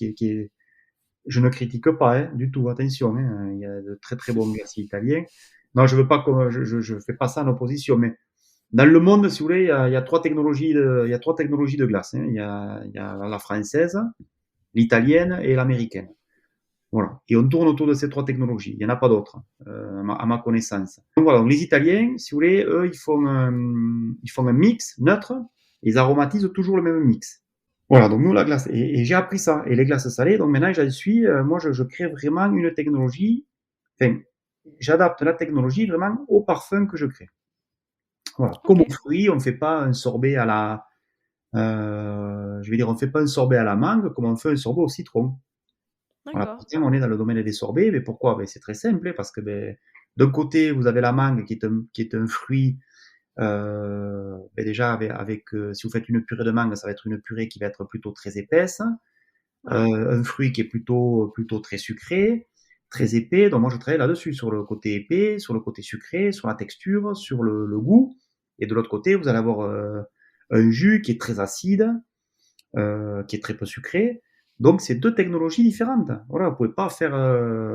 je ne critique pas du tout, attention, hein, il y a de très très bons glaciers italiens. Non, je veux pas je fais pas ça en opposition, mais dans le monde, si vous voulez, il y a il y a trois technologies de glace. Hein. Il y a la française, l'italienne et l'américaine. Voilà. Et on tourne autour de ces trois technologies. Il n'y en a pas d'autres, à ma connaissance. Donc voilà, donc les Italiens, si vous voulez, eux, ils font un mix neutre. Ils aromatisent toujours le même mix. Voilà, donc nous, la glace. Et j'ai appris ça. Et les glaces salées, donc maintenant, j'en suis, moi, je crée vraiment une technologie. Enfin, j'adapte la technologie vraiment au parfum que je crée. Voilà. Ok, Comme aux fruits, on fait pas un sorbet je vais dire, on fait pas un sorbet à la mangue comme on fait un sorbet au citron. Voilà, d'accord. pourtant, on est dans le domaine des sorbets, mais pourquoi? Ben, c'est très simple, hein, parce que ben, d'un côté, vous avez la mangue qui est un fruit, ben déjà si vous faites une purée de mangue, ça va être une purée qui va être plutôt très épaisse, Ouais. un fruit qui est plutôt très sucré, très épais. Donc moi, je travaille là-dessus, sur le côté épais, sur le côté sucré, sur la texture, sur le goût. Et de l'autre côté, vous allez avoir un jus qui est très acide, qui est très peu sucré. Donc, c'est deux technologies différentes. Voilà, vous pouvez pas faire.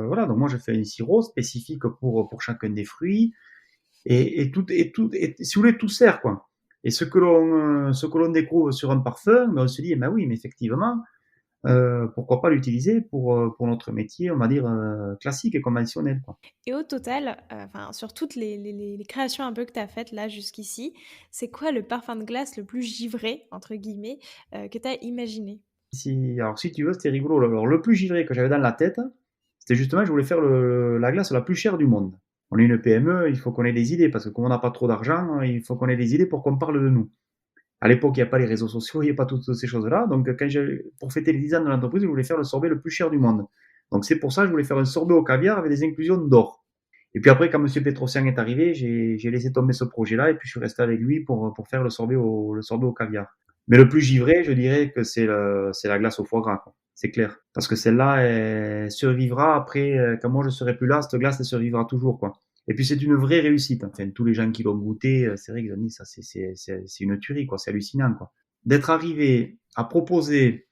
Voilà, donc moi, je fais un sirop spécifique pour chacun des fruits. Et si vous voulez, tout sert, quoi. Et ce que l'on découvre sur un parfum, ben, on se dit, ben oui, mais effectivement, pourquoi pas l'utiliser pour notre métier, on va dire, classique et conventionnel, quoi. Et au total, enfin, sur toutes les créations un peu que tu as faites là jusqu'ici, c'est quoi le parfum de glace le plus «givré» entre guillemets, que tu as imaginé? Alors, si tu veux, c'était rigolo. Alors, le plus givré que j'avais dans la tête, c'était justement, je voulais faire la glace la plus chère du monde. On est une PME, il faut qu'on ait des idées, parce que comme on n'a pas trop d'argent, il faut qu'on ait des idées pour qu'on parle de nous. À l'époque, il n'y a pas les réseaux sociaux, il n'y a pas toutes ces choses-là. Donc, pour fêter les 10 ans de l'entreprise, je voulais faire le sorbet le plus cher du monde. Donc, c'est pour ça que je voulais faire un sorbet au caviar avec des inclusions d'or. Et puis après, quand M. Petrosian est arrivé, j'ai laissé tomber ce projet-là et puis je suis resté avec lui pour faire le sorbet au caviar. Mais le plus givré, je dirais que c'est la glace au foie gras, quoi. C'est clair. Parce que celle-là, elle survivra après, quand moi je serai plus là, cette glace, elle survivra toujours, quoi. Et puis c'est une vraie réussite. Enfin, tous les gens qui l'ont goûté, c'est vrai qu'ils ont dit ça, c'est une tuerie, quoi. C'est hallucinant, quoi. D'être arrivé à proposer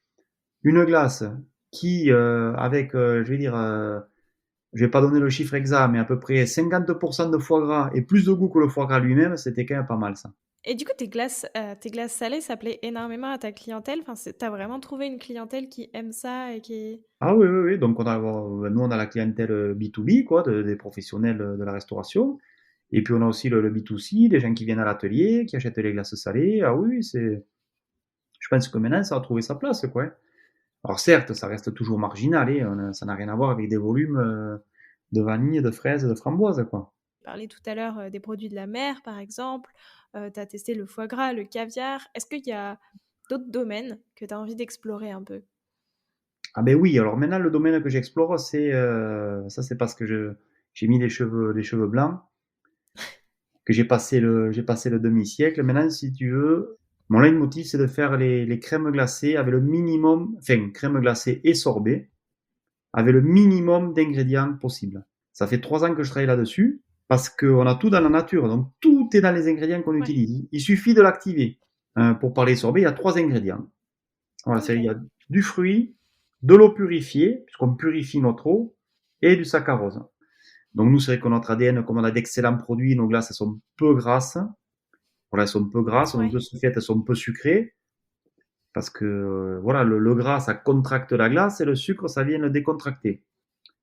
une glace qui, je vais dire, je vais pas donner le chiffre exact, mais à peu près 50% de foie gras et plus de goût que le foie gras lui-même, c'était quand même pas mal, ça. Et du coup, tes glaces salées, ça plaît énormément à ta clientèle. Enfin, t'as vraiment trouvé une clientèle qui aime ça et qui... Ah oui, oui, oui. Donc nous, on a la clientèle B2B, quoi, des professionnels de la restauration. Et puis on a aussi le B2C, des gens qui viennent à l'atelier, qui achètent les glaces salées. Ah oui, je pense que maintenant, ça a trouvé sa place, quoi. Alors certes, ça reste toujours marginal, ça n'a rien à voir avec des volumes de vanille, de fraises, de framboises, quoi. Tu parlais tout à l'heure des produits de la mer, par exemple. Tu as testé le foie gras, le caviar. Est-ce qu'il y a d'autres domaines que tu as envie d'explorer un peu? Ah ben oui, alors maintenant, le domaine que j'explore, ça c'est parce que j'ai mis les cheveux blancs, que j'ai passé le demi-siècle. Maintenant, si tu veux, mon leitmotiv, c'est de faire les crèmes glacées avec le minimum, enfin, crème glacée et sorbet, avec le minimum d'ingrédients possible. Ça fait 3 ans que je travaille là-dessus, parce qu'on a tout dans la nature, donc tout est dans les ingrédients qu'on Ouais, utilise. Il suffit de l'activer. Pour parler sorbet, il y a 3 ingrédients. Voilà, il y ok. a du fruit, de l'eau purifiée, puisqu'on purifie notre eau, et du saccharose. Donc nous, c'est vrai que notre ADN, comme on a d'excellents produits, nos glaces, elles sont peu grasses. Voilà, elles sont peu grasses, donc Ouais, de ce fait, elles sont peu sucrées, parce que voilà, le gras, ça contracte la glace, et le sucre, ça vient le décontracter.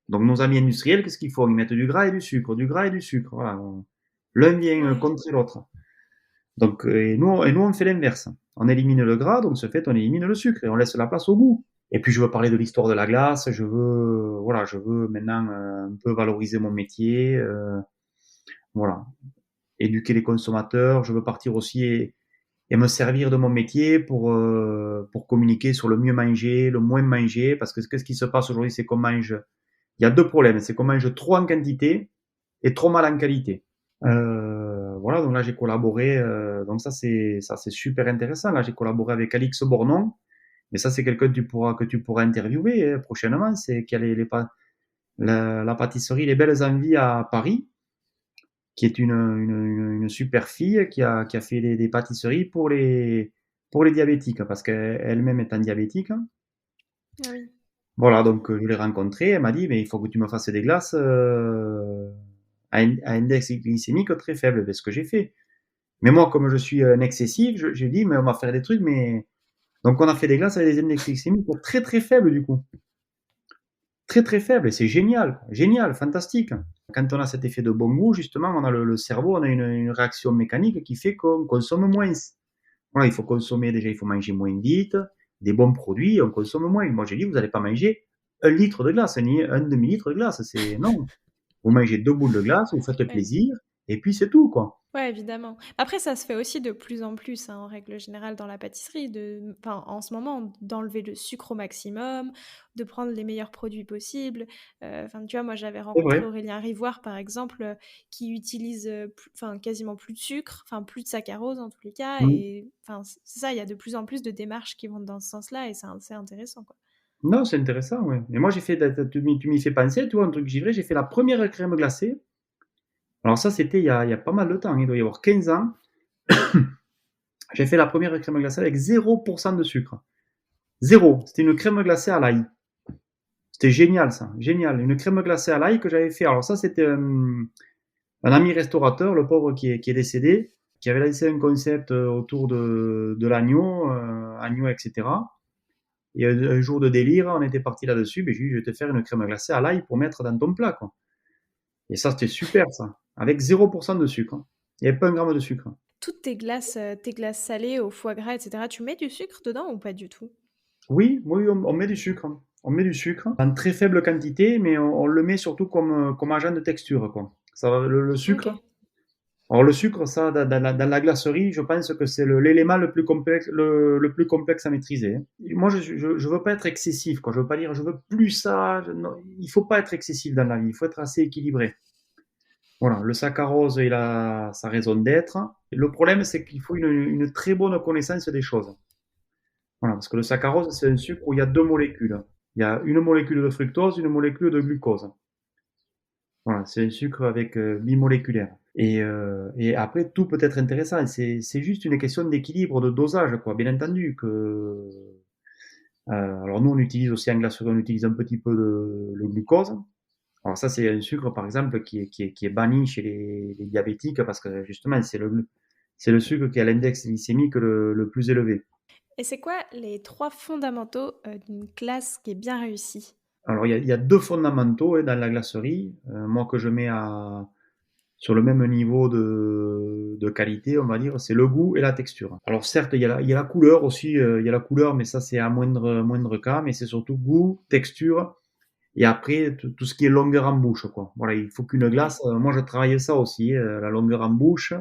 Donc nos amis industriels, qu'est-ce qu'ils font? Ils mettent du gras et du sucre, du gras et du sucre. Voilà. L'un vient ouais. contrer l'autre. Donc, et nous, on fait l'inverse. On élimine le gras, donc ce fait, on élimine le sucre et on laisse la place au goût. Et puis, je veux parler de l'histoire de la glace. Je veux maintenant un peu valoriser mon métier. Voilà, éduquer les consommateurs. Je veux partir aussi et me servir de mon métier pour communiquer sur le mieux manger, le moins manger, parce que ce qui se passe aujourd'hui, c'est qu'on mange. Il y a deux problèmes, c'est qu'on mange trop en quantité et trop mal en qualité. Voilà, donc là j'ai collaboré, donc ça c'est super intéressant. Là j'ai collaboré avec Alix Bornon, mais ça c'est quelqu'un que tu pourras interviewer prochainement. C'est qui a la pâtisserie Les Belles Envies à Paris, qui est une super fille qui a fait des pâtisseries pour les diabétiques, parce qu'elle-même est un diabétique. Ah oui. Voilà, donc je l'ai rencontrée, elle m'a dit, mais il faut que tu me fasses des glaces à index glycémique très faible, c'est ce que j'ai fait. Mais moi, comme je suis un excessif, j'ai dit, mais on va faire des trucs, mais... Donc on a fait des glaces avec des index glycémiques très très faibles du coup. Très très faibles, et c'est génial, génial, fantastique. Quand on a cet effet de bon goût, justement, on a le cerveau, on a une réaction mécanique qui fait qu'on consomme moins. Voilà, il faut consommer, déjà, il faut manger moins vite, des bons produits, on consomme moins. Moi, j'ai dit, vous n'allez pas manger 1 litre de glace, ni un demi-litre de glace, c'est non. Vous mangez 2 boules de glace, vous faites Ouais. plaisir, et puis c'est tout, quoi. Ouais, évidemment. Après, ça se fait aussi de plus en plus, hein, en règle générale, dans la pâtisserie, enfin, en ce moment, d'enlever le sucre au maximum, de prendre les meilleurs produits possibles. Enfin, tu vois, moi, j'avais C'est rencontré vrai. Aurélien Rivoire, par exemple, qui utilise enfin, quasiment plus de sucre, enfin, plus de saccharose en tous les cas. Mm. Et enfin, c'est ça, il y a de plus en plus de démarches qui vont dans ce sens-là, et c'est intéressant, quoi. Non, c'est intéressant, ouais. Et moi, tu m'y fais penser, tu vois, un truc givré, j'ai fait la première crème glacée. Alors ça, c'était il y a pas mal de temps, il doit y avoir 15 ans. J'ai fait la première crème glacée avec 0% de sucre. Zéro. C'était une crème glacée à l'ail. C'était génial, ça. Génial. Une crème glacée à l'ail que j'avais fait. Alors ça, c'était un ami restaurateur, le pauvre qui est décédé, qui avait lancé un concept autour de l'agneau, agneau, etc. Et un jour de délire, on était parti là-dessus, mais j'ai dit, je vais te faire une crème glacée à l'ail pour mettre dans ton plat, quoi. Et ça, c'était super, ça. Avec 0% de sucre. Il n'y avait pas un gramme de sucre. Toutes tes glaces salées au foie gras, etc., tu mets du sucre dedans ou pas du tout? Oui, oui, on met du sucre. On met du sucre en très faible quantité, mais on le met surtout comme agent de texture, quoi. Ça, le Ok. sucre, Alors le sucre, ça, dans la glacerie, je pense que c'est l'élément le plus complexe à maîtriser, hein. Moi, je veux pas être excessif, quoi. Je veux pas dire je veux plus ça. Non, il faut pas être excessif dans la vie. Il faut être assez équilibré. Voilà, le saccharose, il a sa raison d'être. Le problème, c'est qu'il faut une très bonne connaissance des choses. Voilà, parce que le saccharose, c'est un sucre où il y a deux molécules. Il y a une molécule de fructose, une molécule de glucose. Voilà, c'est un sucre avec bimoléculaire. Et après, tout peut être intéressant. C'est juste une question d'équilibre, de dosage, quoi. Bien entendu que. Alors nous, on utilise aussi en glacerie, on utilise un petit peu le glucose. Alors ça, c'est un sucre, par exemple, qui est banni chez les diabétiques parce que justement, c'est le sucre qui a l'index glycémique le plus élevé. Et c'est quoi les trois fondamentaux d'une classe qui est bien réussie? Alors il y a deux fondamentaux dans la glacerie, moi que je mets sur le même niveau de qualité, on va dire, c'est le goût et la texture. Alors certes, il y a la couleur aussi, il y a la couleur, mais ça c'est à moindre cas, mais c'est surtout goût, texture, et après tout ce qui est longueur en bouche, quoi. Voilà, il faut qu'une Ouais. glace, moi je travaille ça aussi, la longueur en bouche.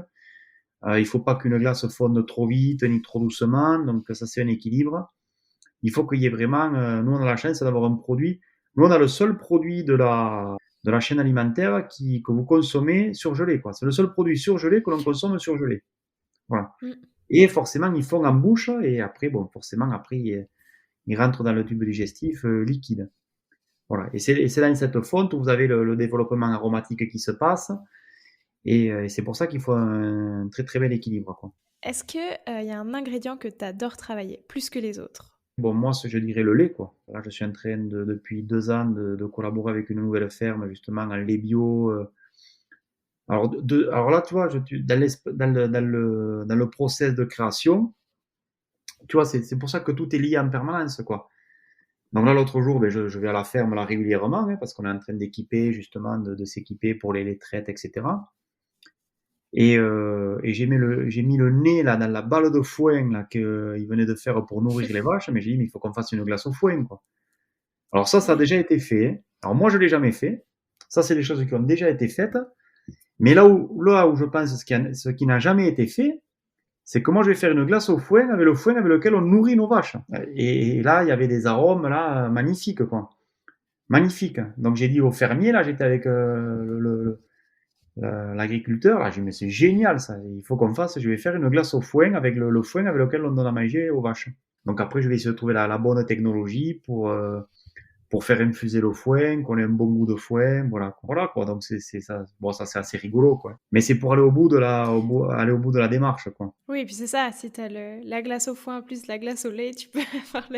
Il faut pas qu'une glace fonde trop vite ni trop doucement, donc ça c'est un équilibre. Il faut qu'il y ait vraiment, nous on a la chance d'avoir un produit, nous on a le seul produit de la chaîne alimentaire que vous consommez surgelé, quoi. C'est le seul produit surgelé que l'on consomme surgelé. Voilà. Mm. Et forcément, ils font en bouche et après, bon, forcément, après, ils rentrent dans le tube digestif liquide. Voilà. Et c'est dans cette fonte où vous avez le développement aromatique qui se passe. Et c'est pour ça qu'il faut un très très bel équilibre, quoi. Est-ce qu'il y a un ingrédient que tu adores travailler plus que les autres? Bon, moi, je dirais le lait, quoi. Là, je suis en train depuis 2 ans de collaborer avec une nouvelle ferme, justement, en lait bio. Alors là, tu vois, dans le process de création, tu vois, c'est pour ça que tout est lié en permanence, quoi. Donc là, l'autre jour, ben, je vais à la ferme là régulièrement, hein, parce qu'on est en train d'équiper, justement, de s'équiper pour les traites, etc. Et j'ai mis le nez là dans la balle de foin là qu'ils venaient de faire pour nourrir les vaches, mais j'ai dit, mais il faut qu'on fasse une glace au foin, quoi. Alors ça a Ouais. déjà été fait, hein. Alors moi, je l'ai jamais fait. Ça, c'est des choses qui ont déjà été faites. Mais là où je pense ce qui n'a jamais été fait, c'est que moi je vais faire une glace au foin avec le foin avec lequel on nourrit nos vaches. Et là, il y avait des arômes là magnifiques, quoi. Magnifiques. Donc j'ai dit au fermier, là, j'étais avec l'agriculteur, là, j'ai dit, mais c'est génial ça, il faut qu'on fasse, je vais faire une glace au foin avec le foin avec lequel on donne à manger aux vaches. Donc après, je vais essayer de trouver la bonne technologie pour faire infuser le foin, qu'on ait un bon goût de foin, voilà, voilà quoi. Donc c'est ça, bon ça c'est assez rigolo quoi. Mais c'est pour aller aller au bout de la démarche quoi. Oui, et puis c'est ça, si tu as la glace au foin plus la glace au lait, tu peux avoir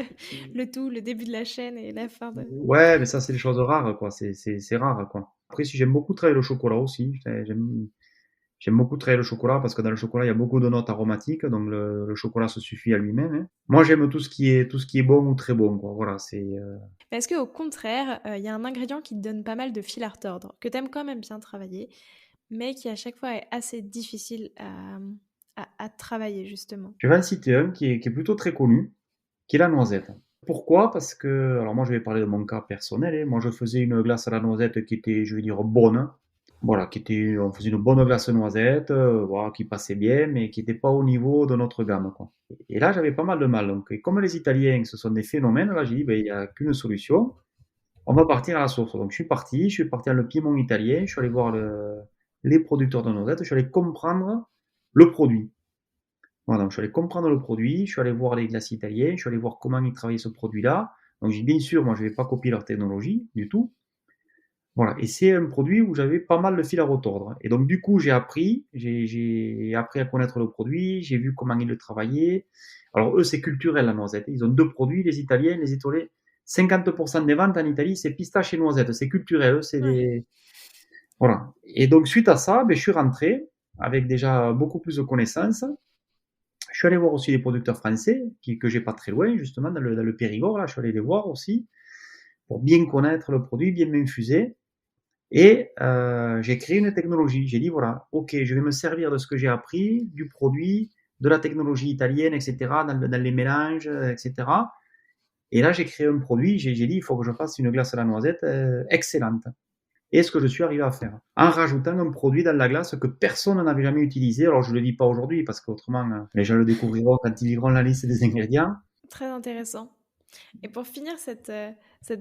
le tout, le début de la chaîne et la fin de... Ouais, mais ça c'est des choses rares quoi. C'est rare quoi. Après si j'aime beaucoup travailler le chocolat aussi, j'aime beaucoup travailler le chocolat parce que dans le chocolat il y a beaucoup de notes aromatiques, donc le chocolat se suffit à lui-même, hein. Moi j'aime tout ce qui est bon ou très bon quoi. Voilà, Mais est-ce qu'au contraire, il y a un ingrédient qui te donne pas mal de fil à retordre, que tu aimes quand même bien travailler, mais qui à chaque fois est assez difficile à travailler justement? je vais en citer un qui est plutôt très connu, qui est la noisette. Pourquoi? Parce que, alors moi je vais parler de mon cas personnel, hein. Moi je faisais une glace à la noisette qui était, je vais dire, bonne. Voilà, on faisait une bonne glace noisette, voilà, qui passait bien, mais qui n'était pas au niveau de notre gamme, quoi. Et là j'avais pas mal de mal. Donc, et comme les Italiens, ce sont des phénomènes, là j'ai dit, ben, il n'y a qu'une solution, on va partir à la source. Donc je suis parti dans le Piémont italien, je suis allé voir les producteurs de noisettes, je suis allé comprendre le produit. Voilà, donc je suis allé comprendre le produit, je suis allé voir les glaciers italiens, je suis allé voir comment ils travaillaient ce produit-là. Donc bien sûr, moi je ne vais pas copier leur technologie du tout. Voilà, et c'est un produit où j'avais pas mal de fil à retordre. Et donc du coup, j'ai appris à connaître le produit, j'ai vu comment ils le travaillaient. Alors eux, c'est culturel la noisette. Ils ont deux produits, les Italiens, les Italiens. 50% des ventes en Italie, c'est pistache et noisette. C'est culturel, c'est Ouais. des... Voilà. Et donc suite à ça, ben, je suis rentré avec déjà beaucoup plus de connaissances. Je suis allé voir aussi les producteurs français, que j'ai pas très loin, justement, dans le Périgord, là, je suis allé les voir aussi, pour bien connaître le produit, bien m'infuser. Et j'ai créé une technologie. J'ai dit, voilà, ok, je vais me servir de ce que j'ai appris, du produit, de la technologie italienne, etc., dans les mélanges, etc. Et là, j'ai créé un produit, j'ai dit, il faut que je fasse une glace à la noisette excellente. Et ce que je suis arrivé à faire, en rajoutant un produit dans la glace que personne n'avait jamais utilisé. Alors je ne le dis pas aujourd'hui parce qu'autrement les gens le découvriront quand ils liront la liste des ingrédients. Très intéressant. Et pour finir cette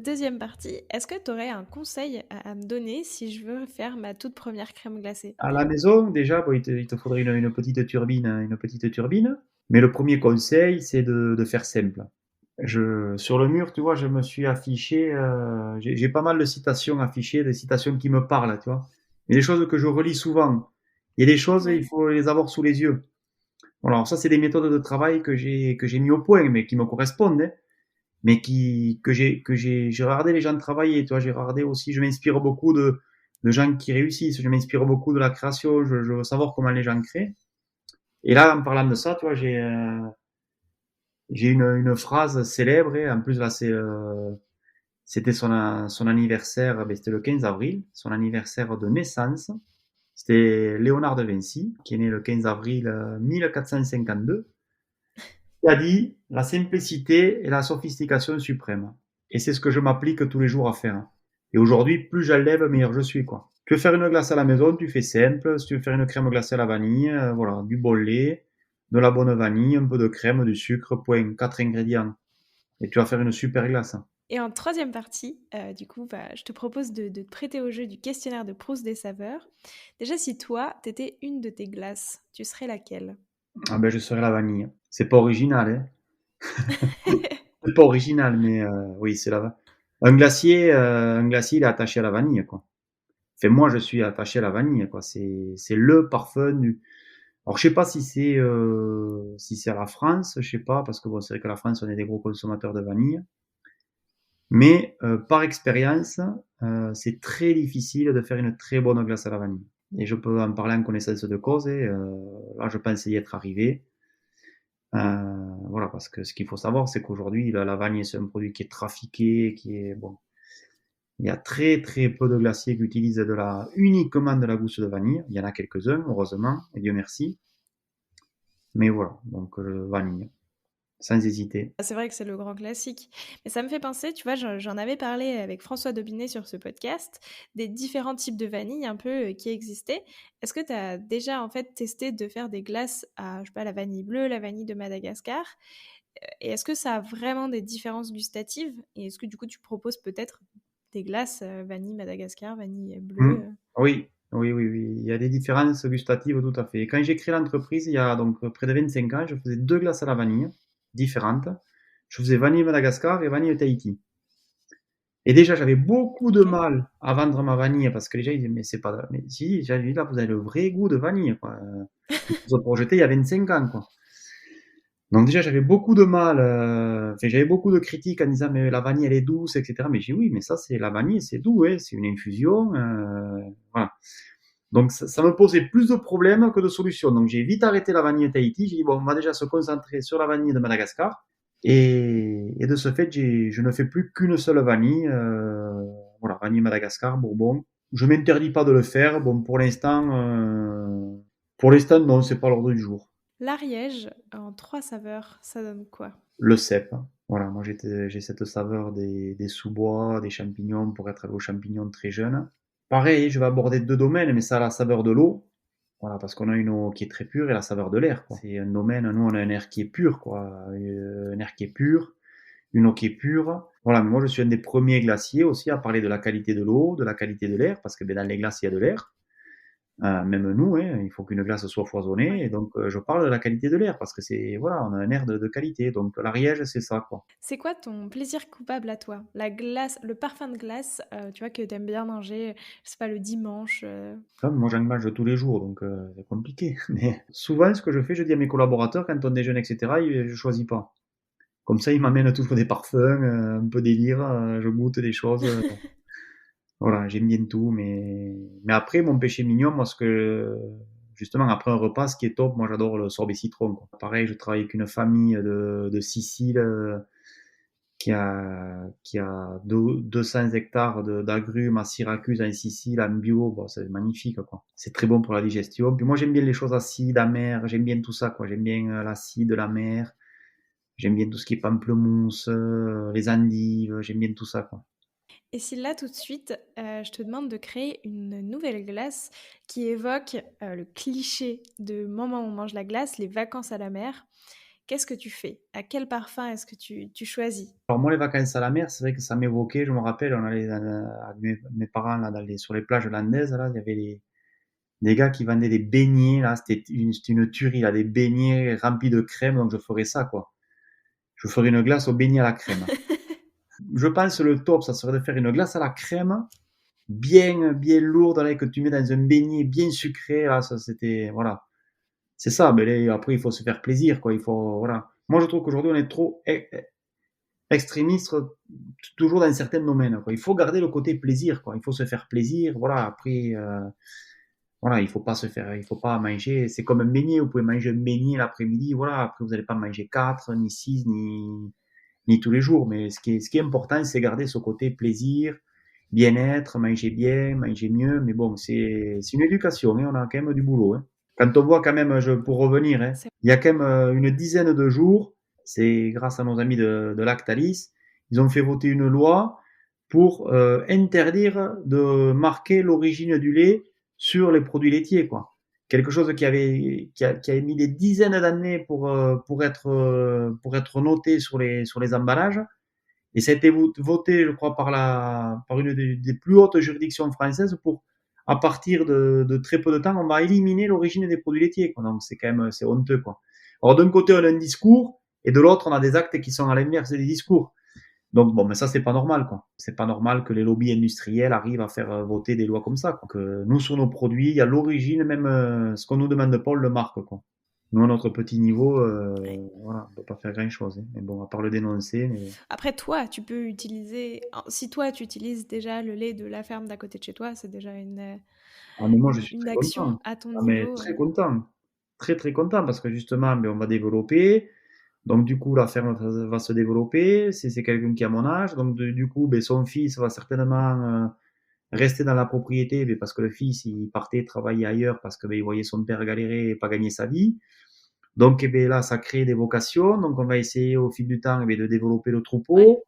deuxième partie, est-ce que tu aurais un conseil à me donner si je veux faire ma toute première crème glacée? À la maison, déjà, bon, il te faudrait une petite turbine, Mais le premier conseil, c'est de faire simple. Sur le mur, tu vois, je me suis affiché, j'ai pas mal de citations affichées, des citations qui me parlent, tu vois. Il y a des choses que je relis souvent. Il y a des choses, il Ouais. faut les avoir sous les yeux. Voilà, alors ça, c'est des méthodes de travail que j'ai mis au point, mais qui me correspondent, hein, mais j'ai regardé les gens travailler, tu vois, j'ai regardé aussi, je m'inspire beaucoup de gens qui réussissent, je m'inspire beaucoup de la création, je veux savoir comment les gens créent. Et là, en parlant de ça, tu vois, j'ai une phrase célèbre, et en plus, là, c'était son anniversaire, ben, c'était le 15 avril, son anniversaire de naissance. C'était Léonard de Vinci, qui est né le 15 avril 1452, qui a dit la simplicité et la sophistication suprême. Et c'est ce que je m'applique tous les jours à faire. Et aujourd'hui, plus j'enlève, meilleur je suis, quoi. Tu veux faire une glace à la maison, tu fais simple. Si tu veux faire une crème glacée à la vanille, voilà, du bon lait, de la bonne vanille, un peu de crème, du sucre, point, 4 ingrédients. Et tu vas faire une super glace. Et en troisième partie, du coup, je te propose de te prêter au jeu du questionnaire de Proust des saveurs. Déjà, si toi, t'étais une de tes glaces, tu serais laquelle? Ah ben, je serais la vanille. C'est pas original, hein. C'est pas original, mais oui, c'est la. Un glacier, il est attaché à la vanille, quoi. Enfin, moi, je suis attaché à la vanille, quoi. C'est le parfum du. Alors, je sais pas si c'est à la France, je sais pas, parce que bon, c'est vrai que la France, on est des gros consommateurs de vanille. Mais par expérience, c'est très difficile de faire une très bonne glace à la vanille. Et je peux en parler en connaissance de cause. Et là, je pense y être arrivé. Voilà, parce que ce qu'il faut savoir, c'est qu'aujourd'hui, la vanille, c'est un produit qui est trafiqué, qui est bon. Il y a très très peu de glaciers qui utilisent uniquement de la gousse de vanille. Il y en a quelques-uns, heureusement, et Dieu merci. Mais voilà, donc vanille, sans hésiter. C'est vrai que c'est le grand classique. Mais ça me fait penser, tu vois, j'en avais parlé avec François Dobinet sur ce podcast, des différents types de vanille un peu qui existaient. Est-ce que tu as déjà en fait testé de faire des glaces à, je sais pas, la vanille bleue, la vanille de Madagascar? Et est-ce que ça a vraiment des différences gustatives? Et est-ce que du coup tu proposes peut-être des glaces vanille Madagascar, vanille Hmm. bleue? Oui, oui, oui, oui. Il y a des différences gustatives tout à fait. Quand j'ai créé l'entreprise, il y a donc près de 25 ans, je faisais 2 glaces à la vanille différentes. Je faisais vanille Madagascar et vanille Tahiti. Et déjà, j'avais beaucoup de Ok. mal à vendre ma vanille parce que les gens ils disaient, mais c'est pas, mais si, j'avais dit là, vous avez le vrai goût de vanille, quoi. Il faut se projeter il y a 25 ans, quoi. Donc déjà, j'avais beaucoup de mal, enfin, j'avais beaucoup de critiques en disant, mais la vanille, elle est douce, etc. Mais j'ai dit, oui, mais ça, c'est la vanille, c'est doux, hein, c'est une infusion, voilà. Donc ça me posait plus de problèmes que de solutions. Donc j'ai vite arrêté la vanille Tahiti. J'ai dit, bon, on va déjà se concentrer sur la vanille de Madagascar. Et de ce fait, je ne fais plus qu'une seule vanille. Voilà, vanille Madagascar, Bourbon. Je m'interdis pas de le faire. Bon, pour l'instant, non, c'est pas l'ordre du jour. L'Ariège en 3 saveurs, ça donne quoi? Le cèpe. Voilà, moi j'ai cette saveur des sous-bois, des champignons pour être allé aux champignons très jeune. Pareil, je vais aborder 2 domaines, mais ça a la saveur de l'eau. Voilà, parce qu'on a une eau qui est très pure et la saveur de l'air, quoi. C'est un domaine, nous on a un air qui est pur, quoi. Un air qui est pur, une eau qui est pure. Voilà, mais moi je suis un des premiers glaciers aussi à parler de la qualité de l'eau, de la qualité de l'air, parce que ben, dans les glaces il y a de l'air. Même nous, hein, il faut qu'une glace soit foisonnée, Ouais. et donc je parle de la qualité de l'air, parce que c'est, voilà, on a un air de qualité, donc l'Ariège c'est ça, quoi. C'est quoi ton plaisir coupable à toi? La glace, le parfum de glace, tu vois, que t'aimes bien manger, je sais pas, le dimanche. Comme moi j'en mange tous les jours, donc c'est compliqué. Mais souvent ce que je fais, je dis à mes collaborateurs, quand on déjeune, etc., je choisis pas. Comme ça, ils m'amènent toujours des parfums, un peu délire, je goûte des choses. Voilà, j'aime bien tout, mais après, mon péché mignon, moi, justement, après un repas, ce qui est top, moi, j'adore le sorbet citron, quoi. Pareil, je travaille avec une famille de Sicile qui a 200 hectares d'agrumes à Syracuse, en Sicile, en bio. Bon, c'est magnifique, quoi. C'est très bon pour la digestion. Puis moi, j'aime bien les choses acides, amères, j'aime bien tout ça, quoi. J'aime bien l'acide, la mer. J'aime bien tout ce qui est pamplemousse, les endives, j'aime bien tout ça, quoi. Et si là, tout de suite, je te demande de créer une nouvelle glace qui évoque le cliché de moment où on mange la glace, les vacances à la mer, qu'est-ce que tu fais? À quel parfum est-ce que tu choisis? Alors moi, les vacances à la mer, c'est vrai que ça m'évoquait, je me rappelle, on allait avec mes parents là, sur les plages landaises, là, il y avait des gars qui vendaient des beignets, là, c'était une tuerie, là, des beignets remplis de crème, donc je ferais ça, quoi. Je ferais une glace au beignet à la crème. Je pense le top, ça serait de faire une glace à la crème, bien lourde, là, que tu mets dans un beignet bien sucré, là, ça c'était, voilà. C'est ça, mais là, après, il faut se faire plaisir, quoi, il faut, voilà. Moi, je trouve qu'aujourd'hui, on est trop extrémiste, toujours dans certains domaines, quoi. Il faut garder le côté plaisir, quoi. Il faut se faire plaisir, voilà. Après, voilà, il faut pas manger. C'est comme un beignet. Vous pouvez manger un beignet l'après-midi, voilà. Après, vous n'allez pas manger 4, ni 6, ni tous les jours. Mais ce qui est important, c'est garder ce côté plaisir, bien-être, manger bien, manger mieux. Mais bon, c'est une éducation, hein. On a quand même du boulot, hein. Quand on voit quand même, pour revenir, hein, C'est il y a quand même une dizaine de jours, c'est grâce à nos amis de Lactalis, ils ont fait voter une loi pour interdire de marquer l'origine du lait sur les produits laitiers, quoi. Quelque chose qui avait mis des dizaines d'années pour être noté sur les emballages. Et ça a été voté, je crois, par une des plus hautes juridictions françaises pour, à partir de très peu de temps, on va éliminer l'origine des produits laitiers, quoi. Donc c'est quand même, c'est honteux, quoi. Alors d'un côté, on a un discours, et de l'autre, on a des actes qui sont à l'inverse des discours. Donc bon, mais ça c'est pas normal, quoi. C'est pas normal que les lobbies industriels arrivent à faire voter des lois comme ça, quoi. Que nous sur nos produits, il y a l'origine, même ce qu'on nous demande pas, on le marque, quoi. Nous à notre petit niveau, ouais. voilà, on peut pas faire grand chose, hein. Mais bon, à part le dénoncer, mais Après, toi, tu peux utiliser. Si toi, tu utilises déjà le lait de la ferme d'à côté de chez toi, c'est déjà ah, mais moi je suis une très action content. à ton Ah, mais niveau. très content, très très content parce que justement, ben, on va développer. Donc du coup, la ferme va se développer. C'est quelqu'un qui a mon âge, donc du coup, ben, son fils va certainement rester dans la propriété, mais parce que le fils, il partait travailler ailleurs parce que ben, il voyait son père galérer et pas gagner sa vie. Donc eh ben, là, ça crée des vocations. Donc on va essayer au fil du temps eh ben, de développer le Ouais. troupeau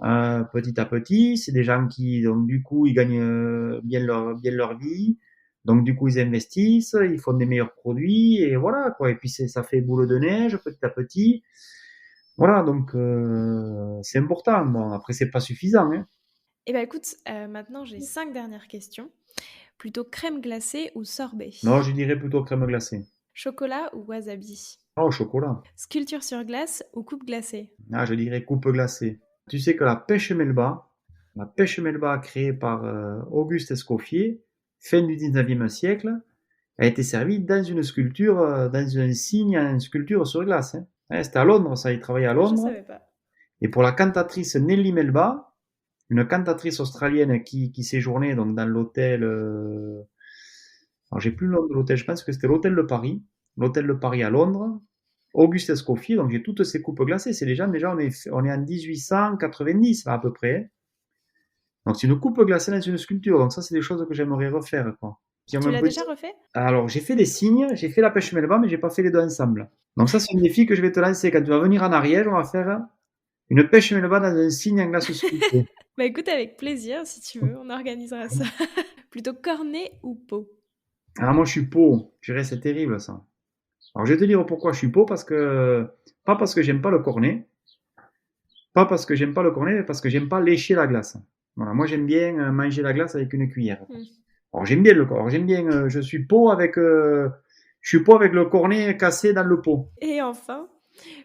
petit à petit. C'est des gens qui, donc du coup, ils gagnent bien leur vie. Donc du coup, ils investissent, ils font des meilleurs produits et voilà quoi. Et puis ça fait boule de neige petit à petit. Voilà, donc c'est important. Bon, après c'est pas suffisant, hein. Eh ben écoute, maintenant j'ai 5 dernières questions. Plutôt crème glacée ou sorbet? Non, je dirais plutôt crème glacée. Chocolat ou wasabi? Ah, au chocolat. Sculpture sur glace ou coupe glacée? Ah, je dirais coupe glacée. Tu sais que la pêche melba créée par Auguste Escoffier, fin du 19e siècle, a été servie dans une sculpture, dans un signe en sculpture sur glace, hein. Ouais, c'était à Londres, ça, il travaillait à Ah, je Londres. savais pas. Et pour la cantatrice Nellie Melba, une cantatrice australienne qui séjournait donc dans l'hôtel, alors j'ai plus le nom de l'hôtel, je pense que c'était l'hôtel de Paris à Londres. Auguste Escoffier, donc j'ai toutes ces coupes glacées. C'est déjà on est en 1890 là, à peu près. Donc c'est une coupe glacée dans une sculpture. Donc ça, c'est des choses que j'aimerais refaire, quoi. Qui ont Tu un l'as déjà petit... refait? Alors j'ai fait des signes, j'ai fait la pêche melba, mais j'ai pas fait les deux ensemble. Donc ça, c'est un défi que je vais te lancer. Quand tu vas venir en Ariège, on va faire une pêche melba dans un signe en glace sculptée. Bah écoute, avec plaisir, si tu veux, on organisera ça. Plutôt cornet ou pot? Alors moi, je suis pot. Purée, c'est terrible ça. Alors je vais te dire pourquoi je suis pot, pas parce que j'aime pas le cornet, pas parce que j'aime pas le cornet, mais parce que j'aime pas lécher la glace. Voilà, moi j'aime bien manger la glace avec une cuillère. Hmm. Alors j'aime bien le corps, j'aime bien, je suis pot avec le cornet cassé dans le pot. Et enfin,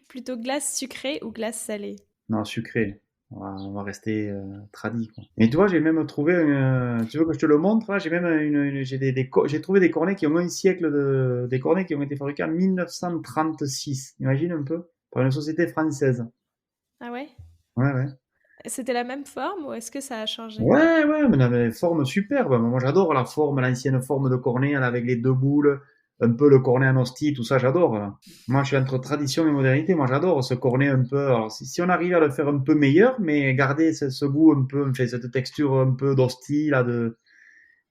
plutôt glace sucrée ou glace salée? Non, sucré. On va rester tradit, quoi. Et tu vois, j'ai même trouvé, tu veux que je te le montre là, j'ai même j'ai trouvé des cornets qui ont un siècle des cornets qui ont été fabriqués en 1936. Imagine un peu, par une société française. Ah ouais? Ouais, ouais. C'était la même forme ou est-ce que ça a changé? Ouais, ouais, mais non, forme superbe. Moi, j'adore la forme, l'ancienne forme de cornet, là, avec les deux boules, un peu le cornet en hostie, tout ça, j'adore, là. Moi, je suis entre tradition et modernité. Moi, j'adore ce cornet un peu. Alors, si on arrive à le faire un peu meilleur, mais garder ce goût un peu, enfin, cette texture un peu d'hostie, là, de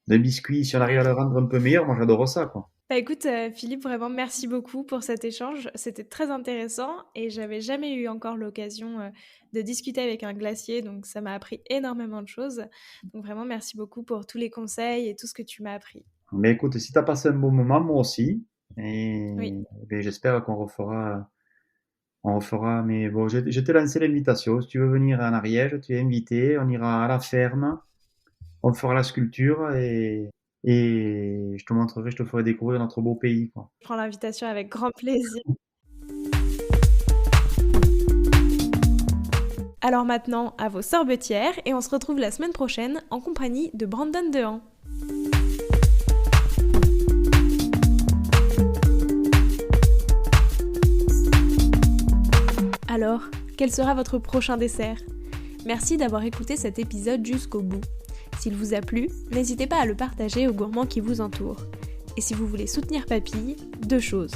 biscuit, si on arrive à le Ouais. rendre un peu meilleur, moi, j'adore ça, quoi. Bah écoute, Philippe, vraiment merci beaucoup pour cet échange. C'était très intéressant et j'avais jamais eu encore l'occasion de discuter avec un glacier, donc ça m'a appris énormément de choses. Donc vraiment merci beaucoup pour tous les conseils et tout ce que tu m'as appris. Mais écoute, si tu as passé un bon moment, moi aussi. Oui, Et ben, j'espère qu'on refera. On refera. Mais bon, je t'ai lancé l'invitation. Si tu veux venir en Ariège, tu es invité. On ira à la ferme. On fera la sculpture et je te montrerai, je te ferai découvrir notre beau pays, quoi. je prends l'invitation avec grand plaisir. Alors maintenant, à vos sorbetières et on se retrouve la semaine prochaine en compagnie de Brandon Dehan. Alors, quel sera votre prochain dessert ? Merci d'avoir écouté cet épisode jusqu'au bout. S'il vous a plu, n'hésitez pas à le partager aux gourmands qui vous entourent. Et si vous voulez soutenir Papille, 2 choses.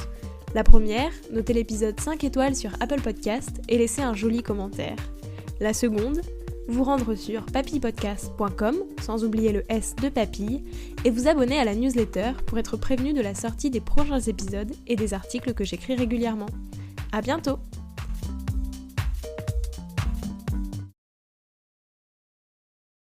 La première, notez l'épisode 5 étoiles sur Apple Podcast et laissez un joli commentaire. La seconde, vous rendre sur papillepodcast.com, sans oublier le S de Papille, et vous abonner à la newsletter pour être prévenu de la sortie des prochains épisodes et des articles que j'écris régulièrement. À bientôt!